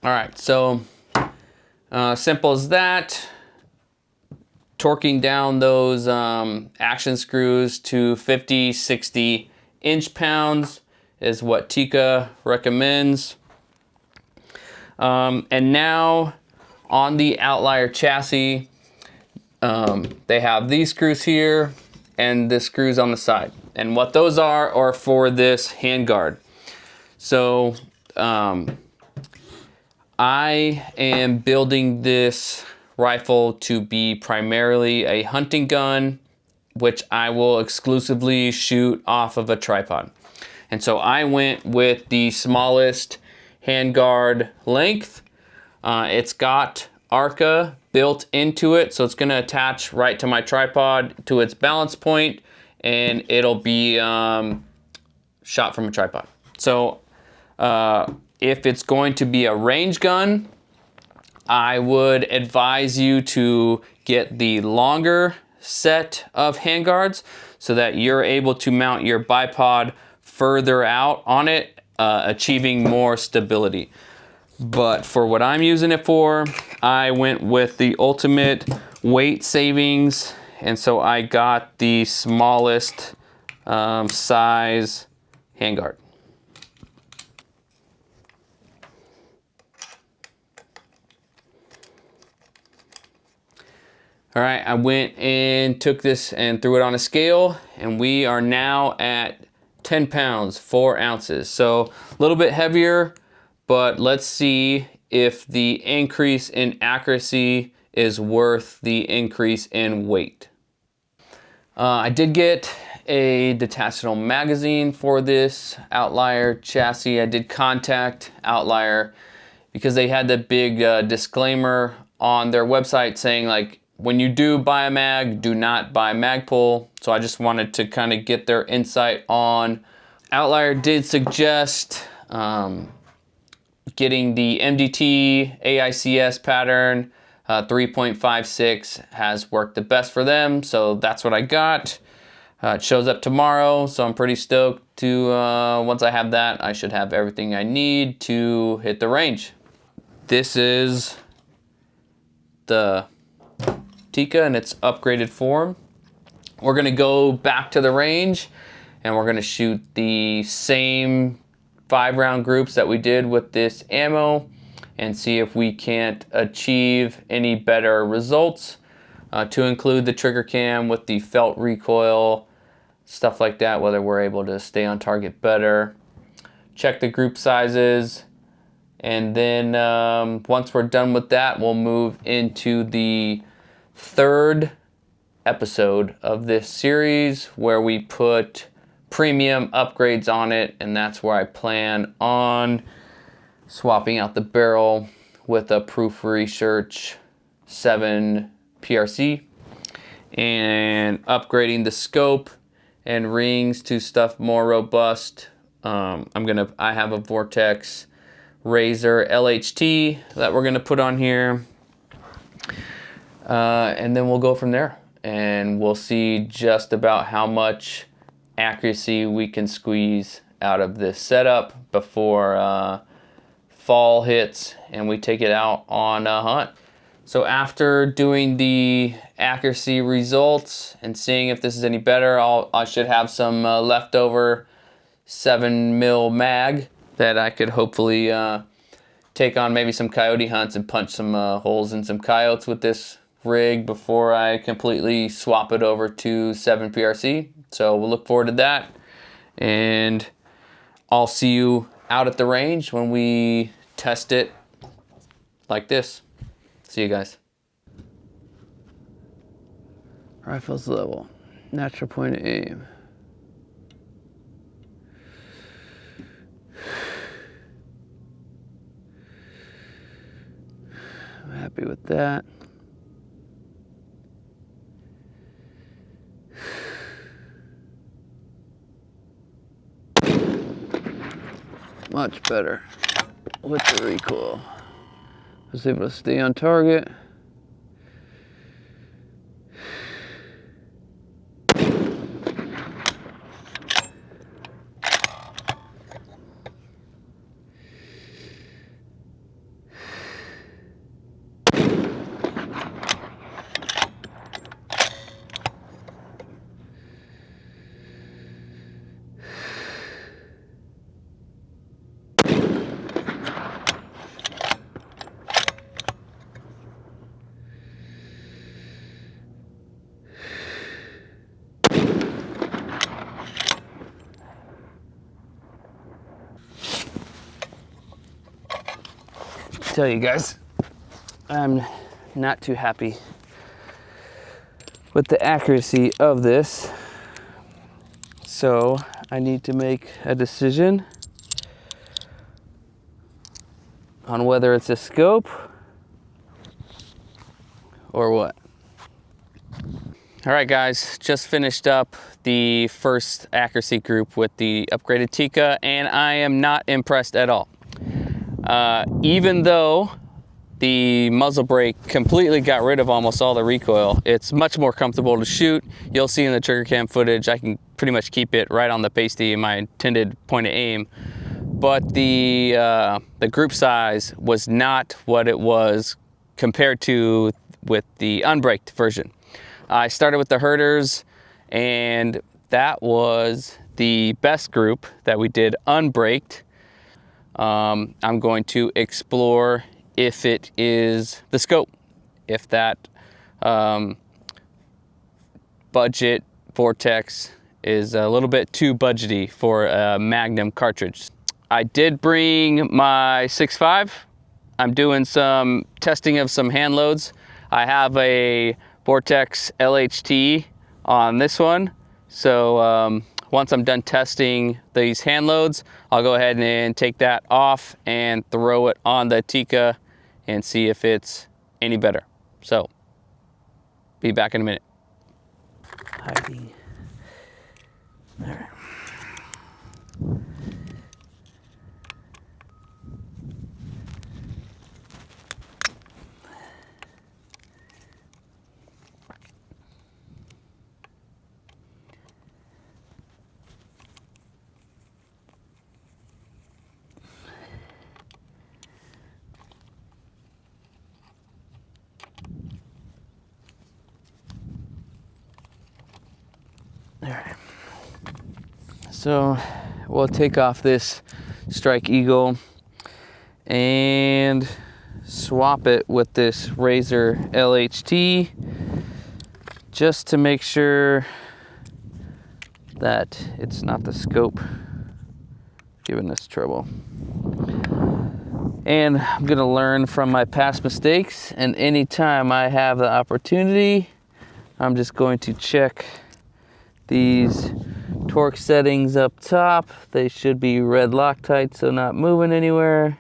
Speaker 1: All right, so simple as that. Torquing down those action screws to 50, 60 inch-pounds is what Tikka recommends. And now on the Outlier chassis, they have these screws here and the screws on the side. And what those are for this handguard. So I am building this rifle to be primarily a hunting gun, which I will exclusively shoot off of a tripod. And so I went with the smallest handguard length. It's got ARCA built into it, so it's gonna attach right to my tripod to its balance point, and it'll be shot from a tripod. So if it's going to be a range gun, I would advise you to get the longer set of handguards so that you're able to mount your bipod further out on it, achieving more stability. But for what I'm using it for, I went with the ultimate weight savings, and so I got the smallest size handguard. All right, I went and took this and threw it on a scale, and we are now at 10 pounds, 4 ounces. So a little bit heavier, but let's see if the increase in accuracy is worth the increase in weight. I did get a detachable magazine for this Outlier chassis. I did contact Outlier because they had the big disclaimer on their website saying, like, when you do buy a mag, do not buy Magpul. So I just wanted to kind of get their insight on. Outlier did suggest getting the MDT AICS pattern. 3.56 has worked the best for them, so that's what I got. It shows up tomorrow, so I'm pretty stoked to, once I have that, I should have everything I need to hit the range. This is the Tikka in its upgraded form. We're gonna go back to the range and we're gonna shoot the same 5-round groups that we did with this ammo and see if we can't achieve any better results, to include the trigger cam with the felt recoil, stuff like that, whether we're able to stay on target better. Check the group sizes, and then once we're done with that, we'll move into the 3rd episode of this series where we put premium upgrades on it, and that's where I plan on swapping out the barrel with a Proof Research 7 PRC and upgrading the scope and rings to stuff more robust. I have a Vortex Razor LHT that we're gonna put on here. And then we'll go from there, and we'll see just about how much accuracy we can squeeze out of this setup before fall hits and we take it out on a hunt. So after doing the accuracy results and seeing if this is any better, I should have some leftover 7mm mag that I could hopefully take on maybe some coyote hunts and punch some holes in some coyotes with this rig before I completely swap it over to 7 PRC. So we'll look forward to that, and I'll see you out at the range when we test it like this. See you guys. Rifle's level. Natural point of aim. I'm happy with that. Much better with the recoil. I was able to stay on target. Tell you guys, I'm not too happy with the accuracy of this, so I need to make a decision on whether it's a scope or what. All right guys, just finished up the first accuracy group with the upgraded Tikka, and I am not impressed at all. Even though the muzzle brake completely got rid of almost all the recoil, it's much more comfortable to shoot. You'll see in the trigger cam footage, I can pretty much keep it right on the pasty in my intended point of aim. But the group size was not what it was compared to with the unbraked version. I started with the Herters, and that was the best group that we did unbraked. I'm going to explore if it is the scope, if that budget Vortex is a little bit too budgety for a Magnum cartridge. I did bring my 6.5. I'm doing some testing of some hand loads. I have a Vortex LHT on this one, so once I'm done testing these hand loads, I'll go ahead and take that off and throw it on the Tikka and see if it's any better. So, be back in a minute. Hiding. All right. All right. So we'll take off this Strike Eagle and swap it with this Razor LHT just to make sure that it's not the scope giving us trouble. And I'm gonna learn from my past mistakes, and anytime I have the opportunity, I'm just going to check these torque settings up top. They should be red Loctite, so not moving anywhere.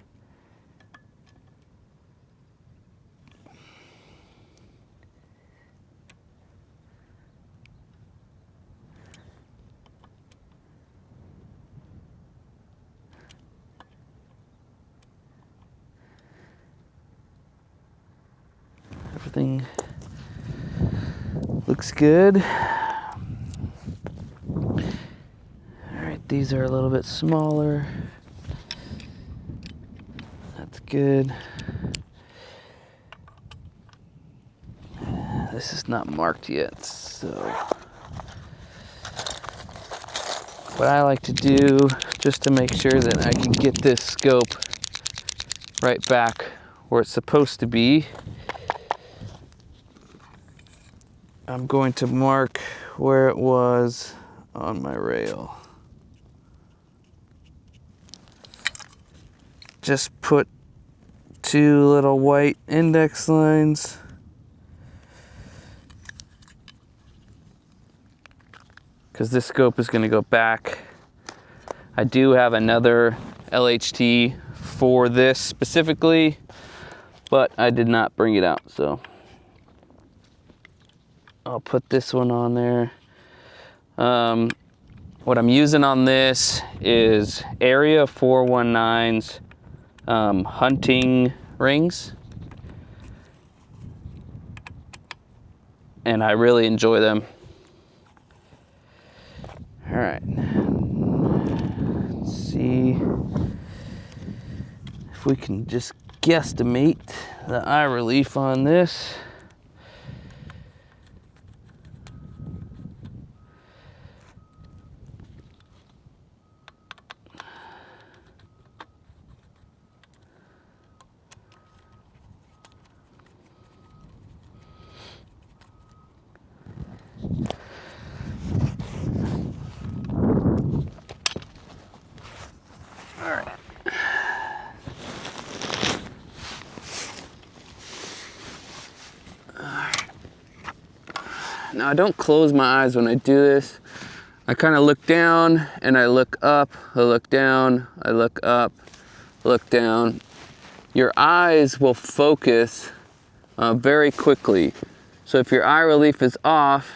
Speaker 1: Everything looks good. These are a little bit smaller. That's good. This is not marked yet, so what I like to do, just to make sure that I can get this scope right back where it's supposed to be, I'm going to mark where it was on my rail. Just put two little white index lines because this scope is going to go back. I do have another LHT for this specifically, but I did not bring it out, so I'll put this one on there. What I'm using on this is Area 419's hunting rings, and I really enjoy them. All right, let's see if we can just guesstimate the eye relief on this. Now I don't close my eyes when I do this. I kind of look down and I look up, I look down, I look up, look down. Your eyes will focus very quickly. So if your eye relief is off,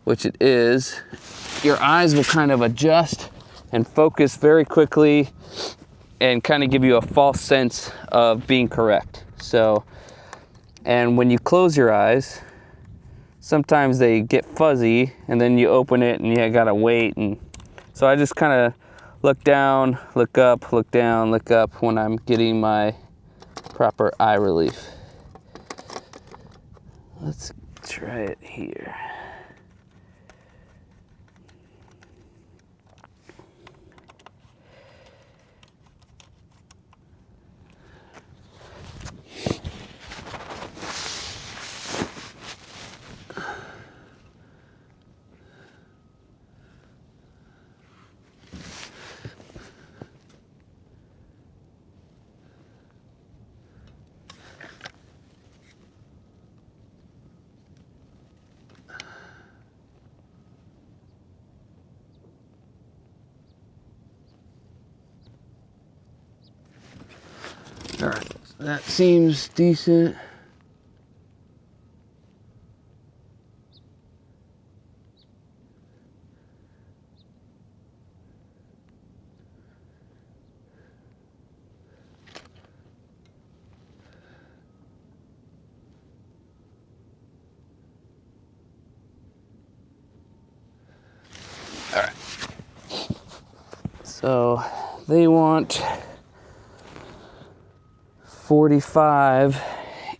Speaker 1: which it is, your eyes will kind of adjust and focus very quickly and kind of give you a false sense of being correct. So, and when you close your eyes, sometimes they get fuzzy and then you open it and you gotta wait. And so I just kind of look down, look up, look down, look up when I'm getting my proper eye relief. Let's try it here. All right, that seems decent. All right. So they want 45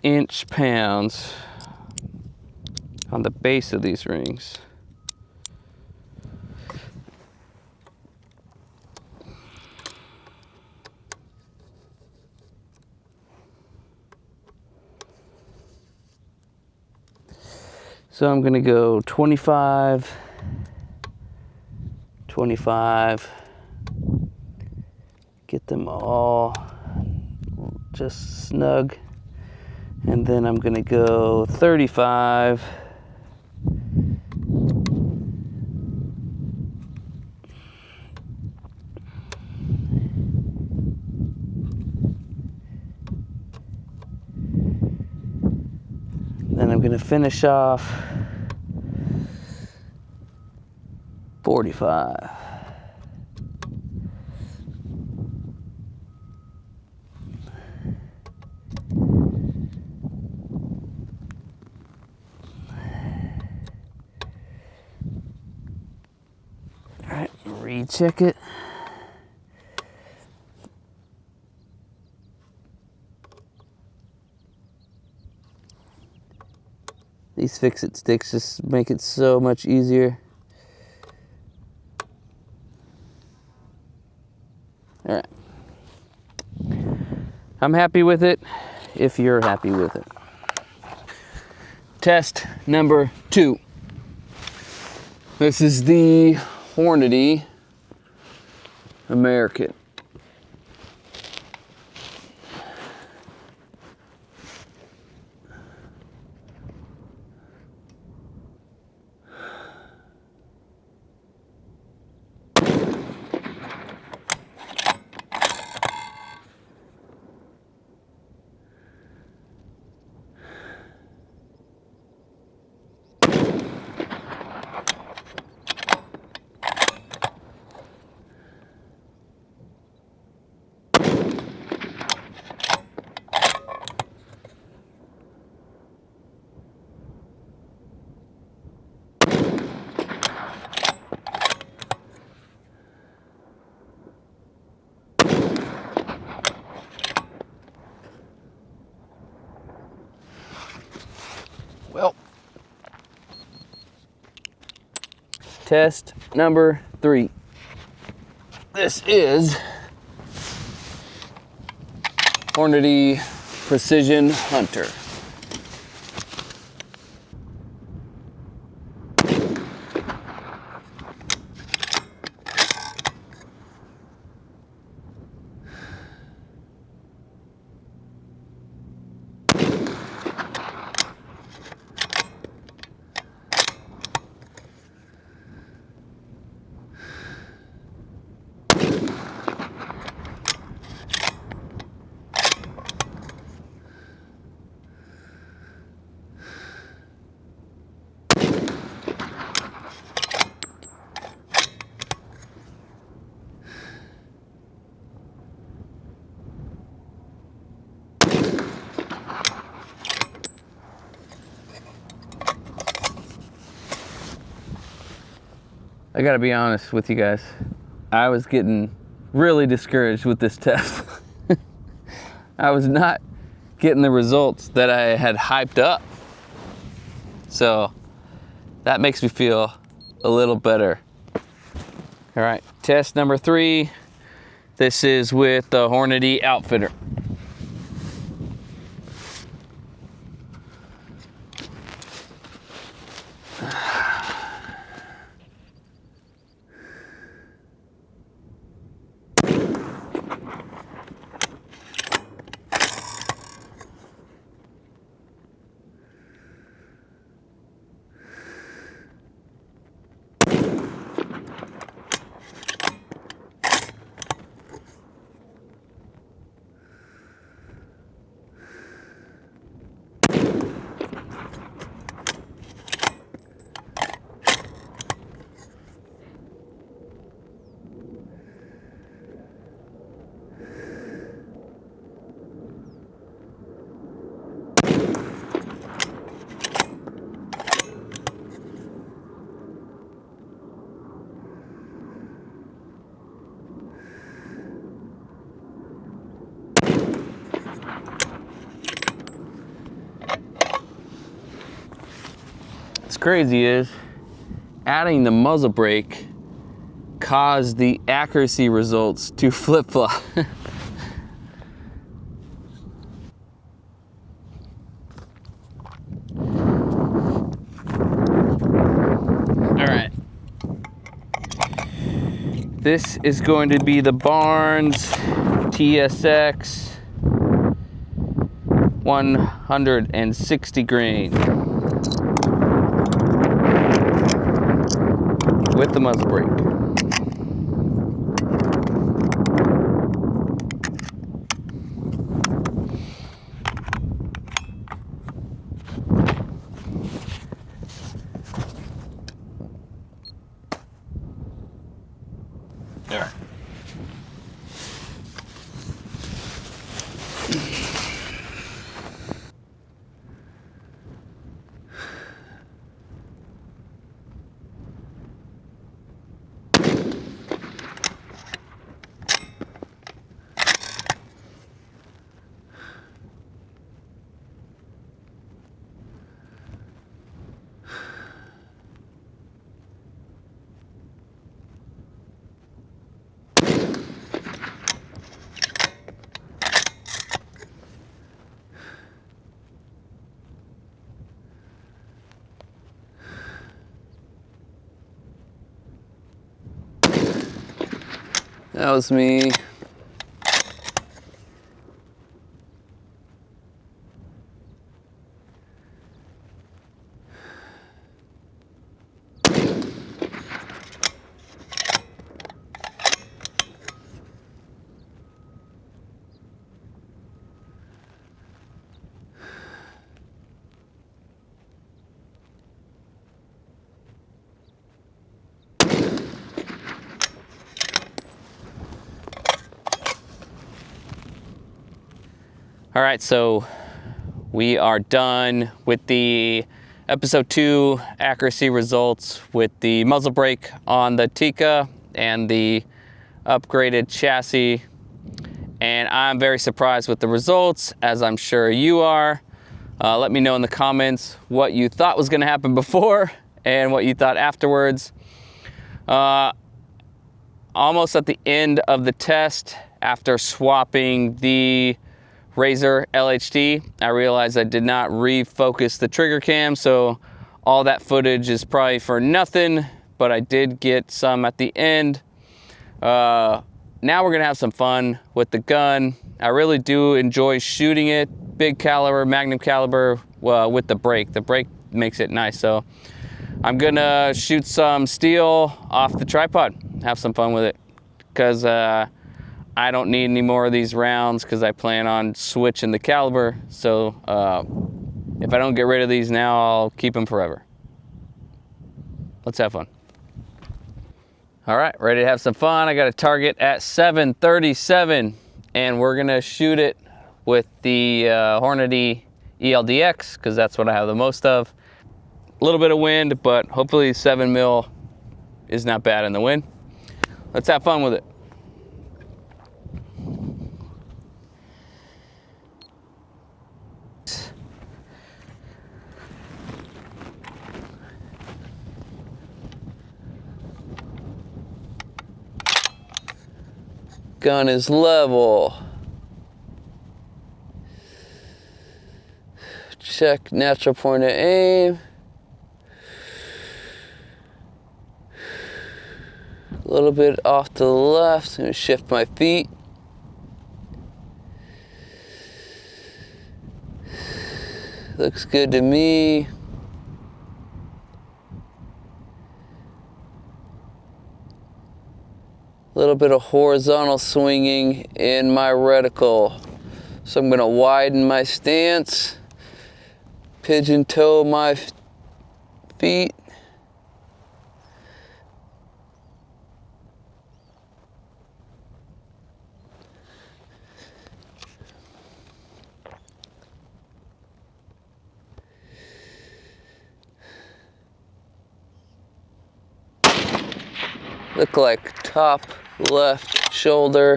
Speaker 1: inch-pounds on the base of these rings. So I'm gonna go 25, 25, get them all just snug, and then I'm gonna go 35, then I'm gonna finish off 45. Recheck it. These fix-it sticks just make it so much easier. All right. I'm happy with it if you're happy with it. Test number 2. This is the Hornady American. Well, test number 3. This is Hornady Precision Hunter. I gotta be honest with you guys. I was getting really discouraged with this test. I was not getting the results that I had hyped up. So that makes me feel a little better. All right, test number 3. This is with the Hornady Outfitter. What's crazy is adding the muzzle brake caused the accuracy results to flip-flop. All right. This is going to be the Barnes TSX 160 grain. With the muzzle brake. All right. That was me. All right, so we are done with the episode 2 accuracy results with the muzzle brake on the Tikka and the upgraded chassis. And I'm very surprised with the results, as I'm sure you are. Let me know in the comments what you thought was gonna happen before and what you thought afterwards. Almost at the end of the test, after swapping the Razor LHD, I realized I did not refocus the trigger cam, so all that footage is probably for nothing, but I did get some at the end. Now we're gonna have some fun with the gun. I really do enjoy shooting it. Big caliber, Magnum Caliber with the brake. The brake makes it nice, so I'm gonna shoot some steel off the tripod, have some fun with it, because I don't need any more of these rounds because I plan on switching the caliber. So if I don't get rid of these now, I'll keep them forever. Let's have fun. All right, ready to have some fun. I got a target at 737, and we're gonna shoot it with the Hornady ELDX, because that's what I have the most of. A little bit of wind, but hopefully 7 mil is not bad in the wind. Let's have fun with it. Gun is level. Check natural point of aim. A little bit off to the left. I'm gonna shift my feet. Looks good to me. A little bit of horizontal swinging in my reticle. So I'm gonna widen my stance, pigeon toe my feet. Look like top left shoulder.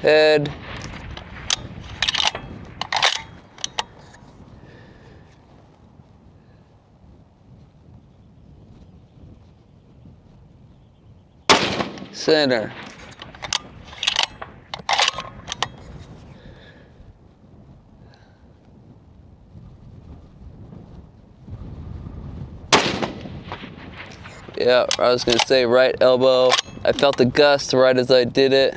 Speaker 1: Head. Center. Yeah, I was gonna say right elbow. I felt the gust right as I did it.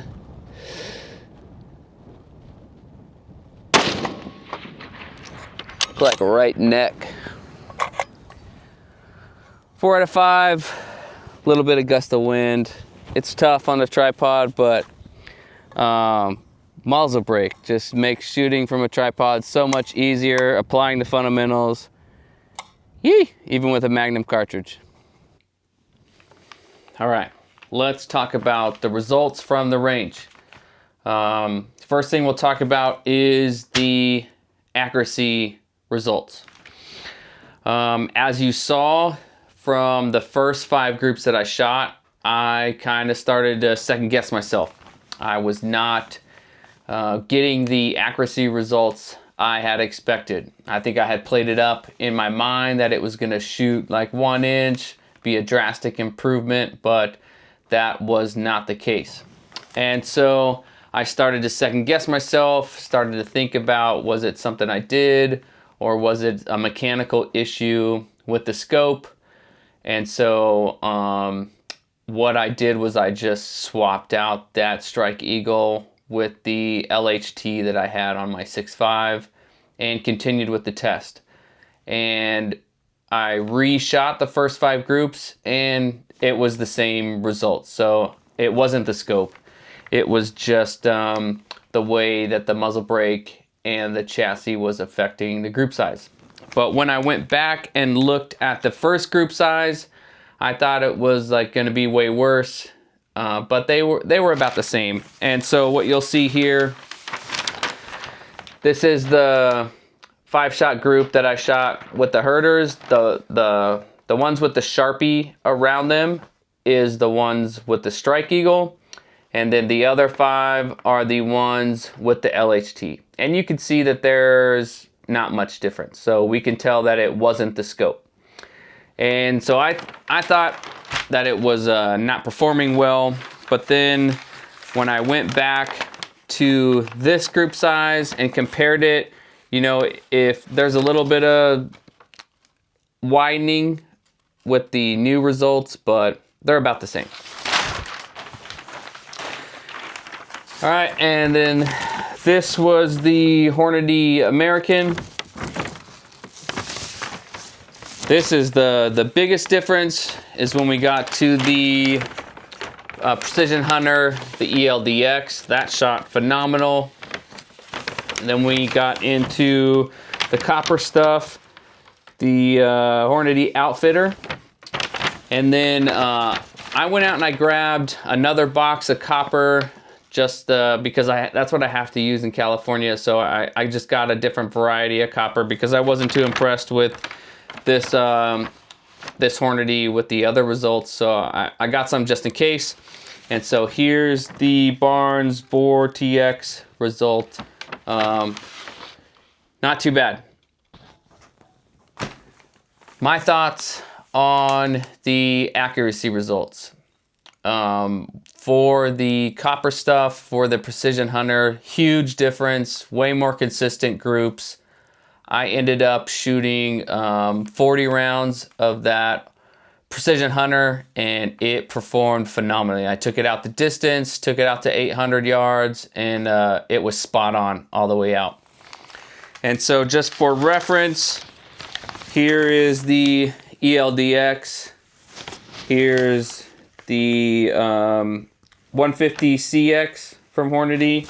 Speaker 1: Like right neck. 4 out of 5. A little bit of gust of wind. It's tough on the tripod, but muzzle brake just makes shooting from a tripod so much easier. Applying the fundamentals. Yee! Even with a Magnum cartridge. All right, let's talk about the results from the range. First thing we'll talk about is the accuracy results. As you saw from the first 5 groups that I shot, I kind of started to second guess myself. I was not getting the accuracy results I had expected. I think I had played it up in my mind that it was gonna shoot like 1 inch, be a drastic improvement, but that was not the case. And so I started to second guess myself, started to think about, was it something I did, or was it a mechanical issue with the scope? And so what I did was I just swapped out that Strike Eagle with the LHT that I had on my 6.5 and continued with the test. And I reshot the first 5 groups and it was the same results. So it wasn't the scope. It was just the way that the muzzle brake and the chassis was affecting the group size. But when I went back and looked at the first group size, I thought it was like gonna be way worse, but they were about the same. And so what you'll see here, this is the 5-shot group that I shot with the Herters, the ones with the Sharpie around them. is the ones with the Strike Eagle, and then the other 5 are the ones with the LHT. And you can see that there's not much difference. So we can tell that it wasn't the scope. And so I thought that it was not performing well, but then when I went back to this group size and compared it, you know, if there's a little bit of widening with the new results, but they're about the same. All right, and then this was the Hornady American. This is the biggest difference is when we got to the Precision Hunter, the ELDX. That shot phenomenal. And then we got into the copper stuff, the Hornady Outfitter. And then I went out and I grabbed another box of copper just because that's what I have to use in California. So I just got a different variety of copper because I wasn't too impressed with this this Hornady with the other results. So I got some just in case. And so here's the Barnes Vortex result. Not too bad. My thoughts on the accuracy results. For the copper stuff, for the Precision Hunter, huge difference, way more consistent groups. I ended up shooting 40 rounds of that Precision Hunter, and it performed phenomenally. I took it out the distance, took it out to 800 yards, and it was spot on all the way out. And so just for reference, here is the ELDX. Here's the 150 CX from Hornady.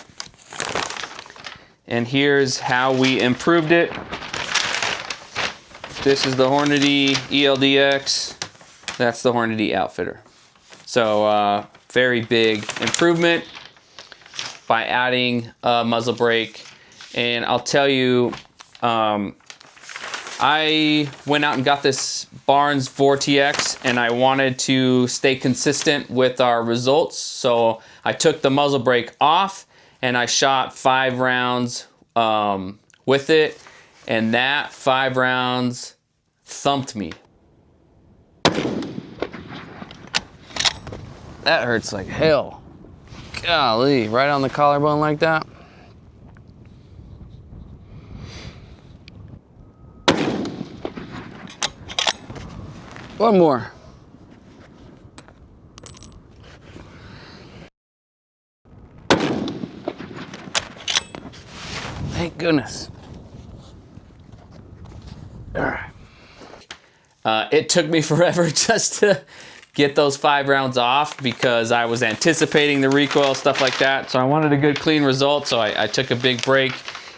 Speaker 1: And here's how we improved it. This is the Hornady ELDX. That's the Hornady Outfitter. So very big improvement by adding a muzzle brake. And I'll tell you, I went out and got this Barnes Vortex, and I wanted to stay consistent with our results. So I took the muzzle brake off and I shot 5 rounds with it, and that 5 rounds thumped me. That hurts like hell. Golly, right on the collarbone like that. One more. Thank goodness. All right. It took me forever just to get those 5 rounds off because I was anticipating the recoil, stuff like that. So I wanted a good clean result. So I took a big break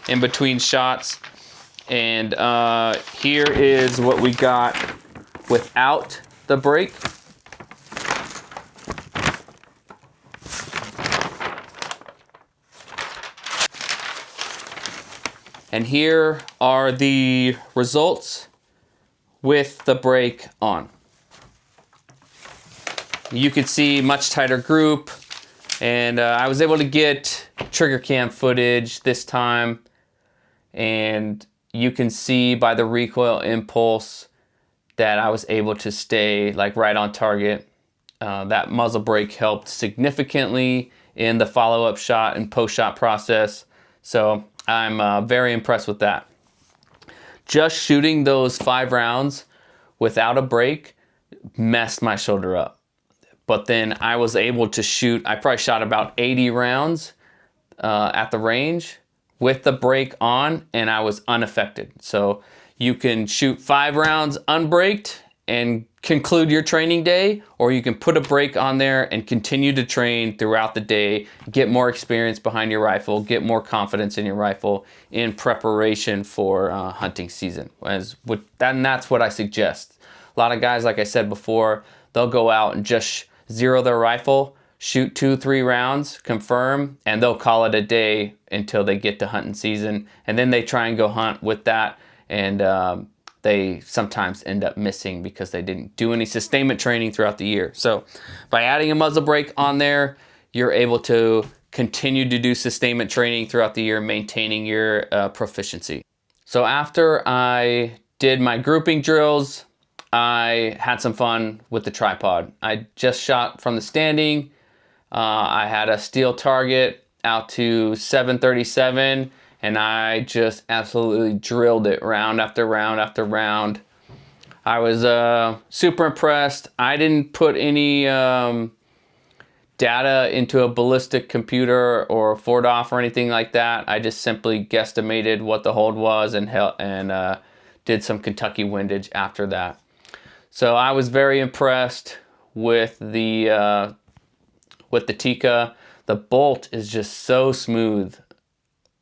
Speaker 1: in between shots. And here is what we got without the brake. And here are the results with the brake on. You can see much tighter group, and I was able to get trigger cam footage this time, and you can see by the recoil impulse that I was able to stay like right on target. That muzzle brake helped significantly in the follow-up shot and post-shot process. So I'm very impressed with that. Just shooting those 5 rounds without a brake messed my shoulder up. But then I was able to shoot, I probably shot about 80 rounds at the range with the brake on, and I was unaffected. So you can shoot 5 rounds unbraked and conclude your training day, or you can put a brake on there and continue to train throughout the day, get more experience behind your rifle, get more confidence in your rifle in preparation for hunting season. And that's what I suggest. A lot of guys, like I said before, they'll go out and just zero their rifle, shoot 2-3 rounds, confirm, and they'll call it a day until they get to hunting season. And then they try and go hunt with that, and they sometimes end up missing because they didn't do any sustainment training throughout the year. So by adding a muzzle brake on there, you're able to continue to do sustainment training throughout the year, maintaining your proficiency. So after I did my grouping drills, I had some fun with the tripod. I just shot from the standing. I had a steel target out to 737, and I just absolutely drilled it round after round after round. I was super impressed. I didn't put any data into a ballistic computer or ForDoff or anything like that. I just simply guesstimated what the hold was and did some Kentucky windage after that. So I was very impressed with the Tikka. The bolt is just so smooth.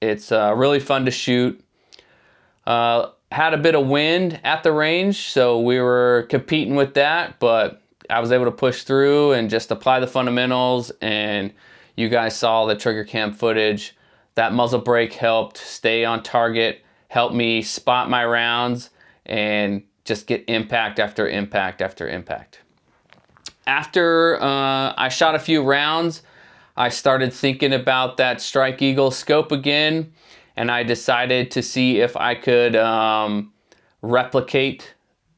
Speaker 1: It's really fun to shoot. Had a bit of wind at the range, so we were competing with that, but I was able to push through and just apply the fundamentals, and you guys saw the trigger cam footage. That muzzle brake helped stay on target, helped me spot my rounds, and just get impact after impact after impact. After I shot a few rounds, I started thinking about that Strike Eagle scope again, and I decided to see if I could replicate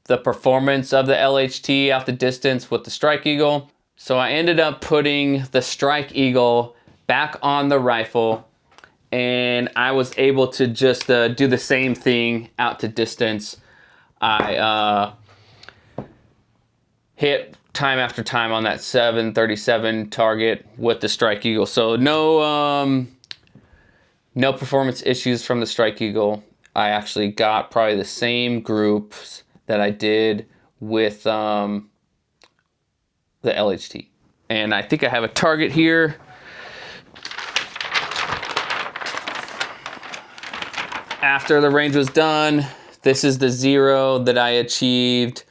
Speaker 1: the performance of the LHT out the distance with the Strike Eagle. So I ended up putting the Strike Eagle back on the rifle, and I was able to just do the same thing out to distance. I hit time after time on that 737 target with the Strike Eagle. So no performance issues from the Strike Eagle. I actually got probably the same groups that I did with the LHT. And I think I have a target here. After the range was done, this is the 0 that I achieved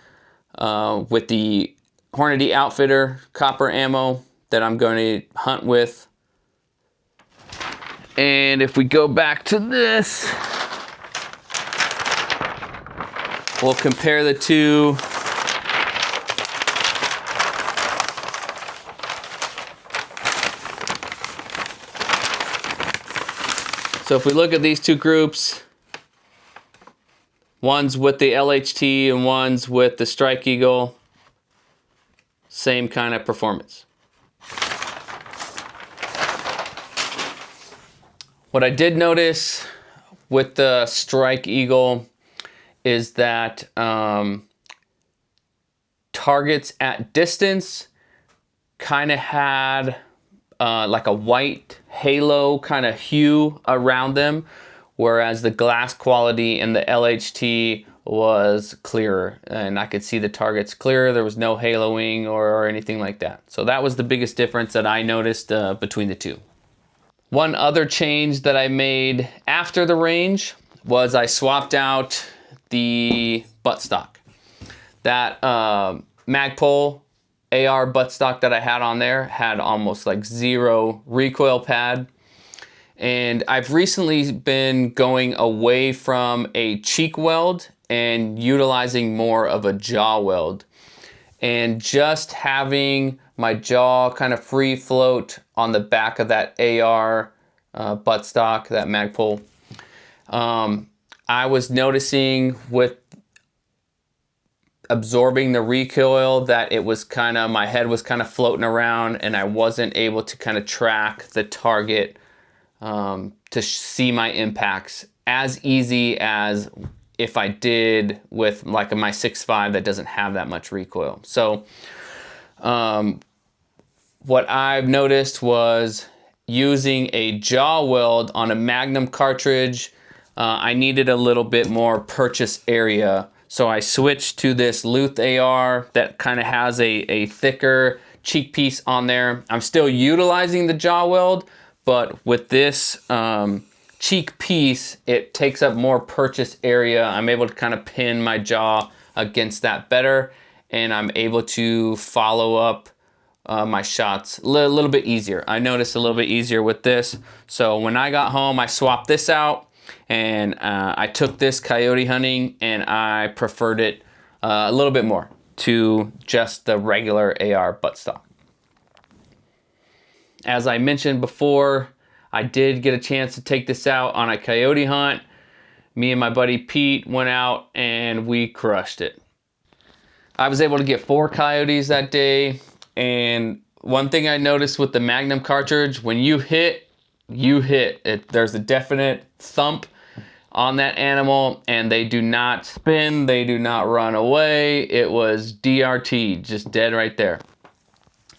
Speaker 1: with the Hornady Outfitter copper ammo that I'm going to hunt with. And if we go back to this, we'll compare the two. So if we look at these two groups, one's with the LHT and one's with the Strike Eagle, same kind of performance. What I did notice with the Strike Eagle is that targets at distance kind of had like a white halo kind of hue around them, whereas the glass quality in the LHT was clearer, and I could see the targets clearer. There was no haloing or anything like that. So that was the biggest difference that I noticed between the two. One other change that I made after the range was I swapped out the buttstock. That Magpul AR buttstock that I had on there had almost like 0 recoil pad. And I've recently been going away from a cheek weld and utilizing more of a jaw weld. And just having my jaw kind of free float on the back of that AR buttstock, that Magpul. I was noticing with absorbing the recoil that it was kind of, my head was kind of floating around, and I wasn't able to kind of track the target to see my impacts as easy as if I did with like my 6.5 that doesn't have that much recoil. So what I've noticed was using a jaw weld on a Magnum cartridge, I needed a little bit more purchase area. So I switched to this Luth AR that kind of has a thicker cheek piece on there. I'm still utilizing the jaw weld, but with this cheek piece, it takes up more purchase area. I'm able to kind of pin my jaw against that better, and I'm able to follow up my shots a little bit easier. I noticed a little bit easier with this. So when I got home, I swapped this out, And I took this coyote hunting and I preferred it a little bit more to just the regular AR buttstock. As I mentioned before, I did get a chance to take this out on a coyote hunt. Me and my buddy Pete went out and we crushed it. I was able to get 4 coyotes that day, and one thing I noticed with the Magnum cartridge, when you hit it. There's a definite thump on that animal, and they do not spin, they do not run away. It was DRT, just dead right there,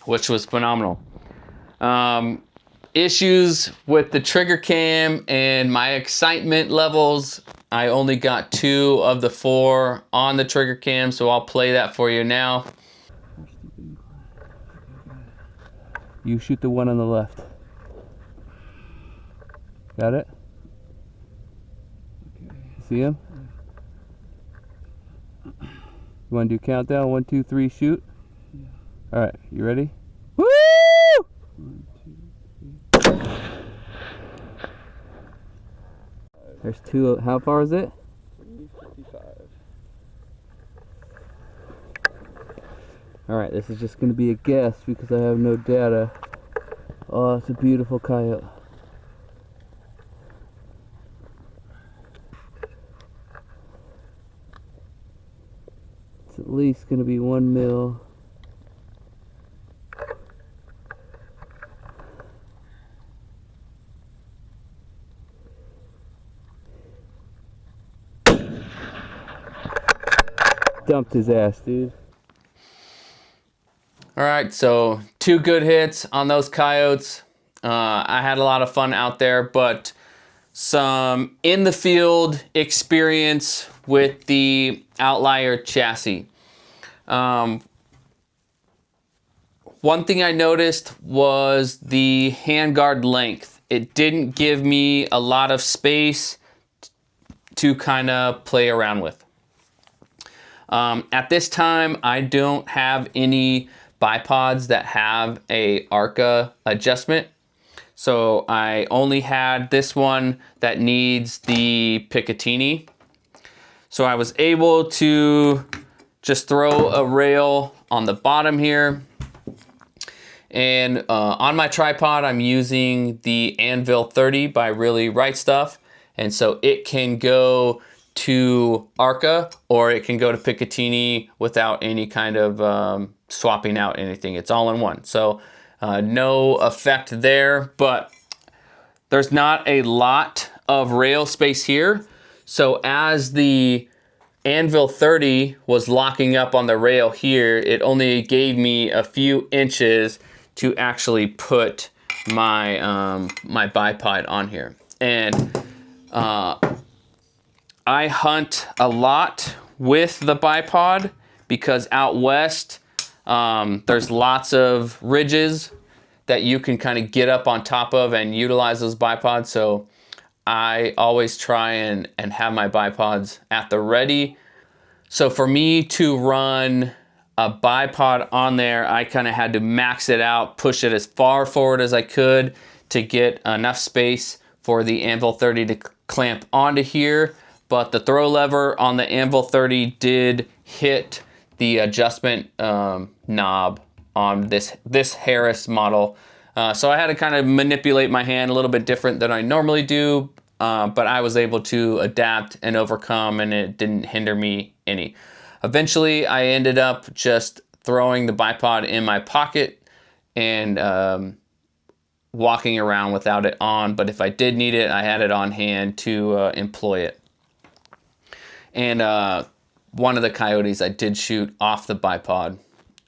Speaker 1: which was phenomenal. Issues with the trigger cam and my excitement levels. I only got 2 of the 4 on the trigger cam, so I'll play that for you now. You shoot the one on the left. Got it? Okay. See him? You want to do countdown? 1, 2, 3, shoot? Yeah. All right, you ready? Woo! 1, 2, 3. There's 2. How far is it? 355. All right, this is just going to be a guess because I have no data. Oh, it's a beautiful coyote. It's at least going to be 1 mil. Dumped his ass, dude. All right, so 2 good hits on those coyotes. I had a lot of fun out there, but some in the field experience with the Outlier chassis. One thing I noticed was the handguard length. It didn't give me a lot of space to kind of play around with. At this time, I don't have any bipods that have a ARCA adjustment. So I only had this one that needs the Picatinny. So I was able to just throw a rail on the bottom here. And on my tripod, I'm using the Anvil 30 by Really Right Stuff. And so it can go to ARCA or it can go to Picatinny without any kind of swapping out anything. It's all in one. So no effect there, but there's not a lot of rail space here. So as the Anvil 30 was locking up on the rail here, it only gave me a few inches to actually put my my bipod on here. And I hunt a lot with the bipod because out west there's lots of ridges that you can kind of get up on top of and utilize those bipods. So I always try and have my bipods at the ready. So for me to run a bipod on there, I kind of had to max it out, push it as far forward as I could to get enough space for the Anvil 30 to clamp onto here. But the throw lever on the Anvil 30 did hit the adjustment knob on this Harris model. So I had to kind of manipulate my hand a little bit different than I normally do, but I was able to adapt and overcome, and it didn't hinder me any. Eventually, I ended up just throwing the bipod in my pocket and walking around without it on, but if I did need it, I had it on hand to employ it. And one of the coyotes I did shoot off the bipod.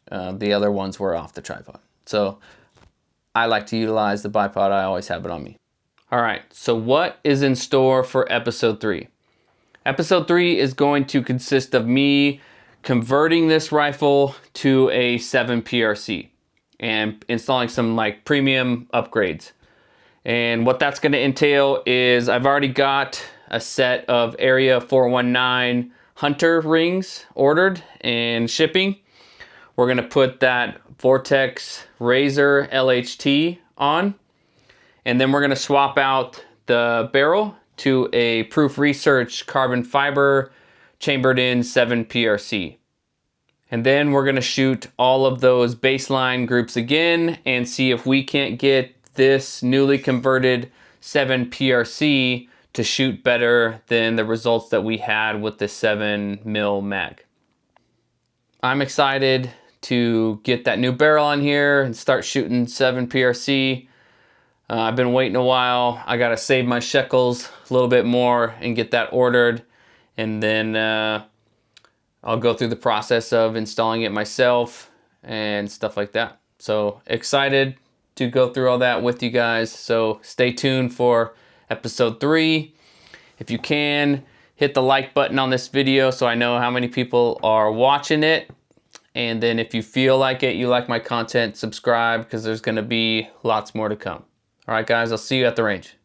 Speaker 1: The other ones were off the tripod. So I like to utilize the bipod. I always have it on me. All right, so what is in store for episode 3? Episode 3 is going to consist of me converting this rifle to a 7 PRC and installing some like premium upgrades. And what that's going to entail is I've already got a set of Area 419 Hunter rings ordered and shipping. We're going to put that Vortex Razor LHT on, and then we're going to swap out the barrel to a Proof Research carbon fiber chambered in 7 PRC. And then we're gonna shoot all of those baseline groups again and see if we can't get this newly converted 7 PRC to shoot better than the results that we had with the 7mm mag. I'm excited to get that new barrel on here and start shooting 7 PRC. I've been waiting a while. I gotta save my shekels a little bit more and get that ordered, and then I'll go through the process of installing it myself and stuff like that. So excited to go through all that with you guys. So stay tuned for episode 3. If you can, hit the like button on this video so I know how many people are watching it. And then if you feel like it, you like my content, subscribe, because there's gonna be lots more to come. All right, guys, I'll see you at the range.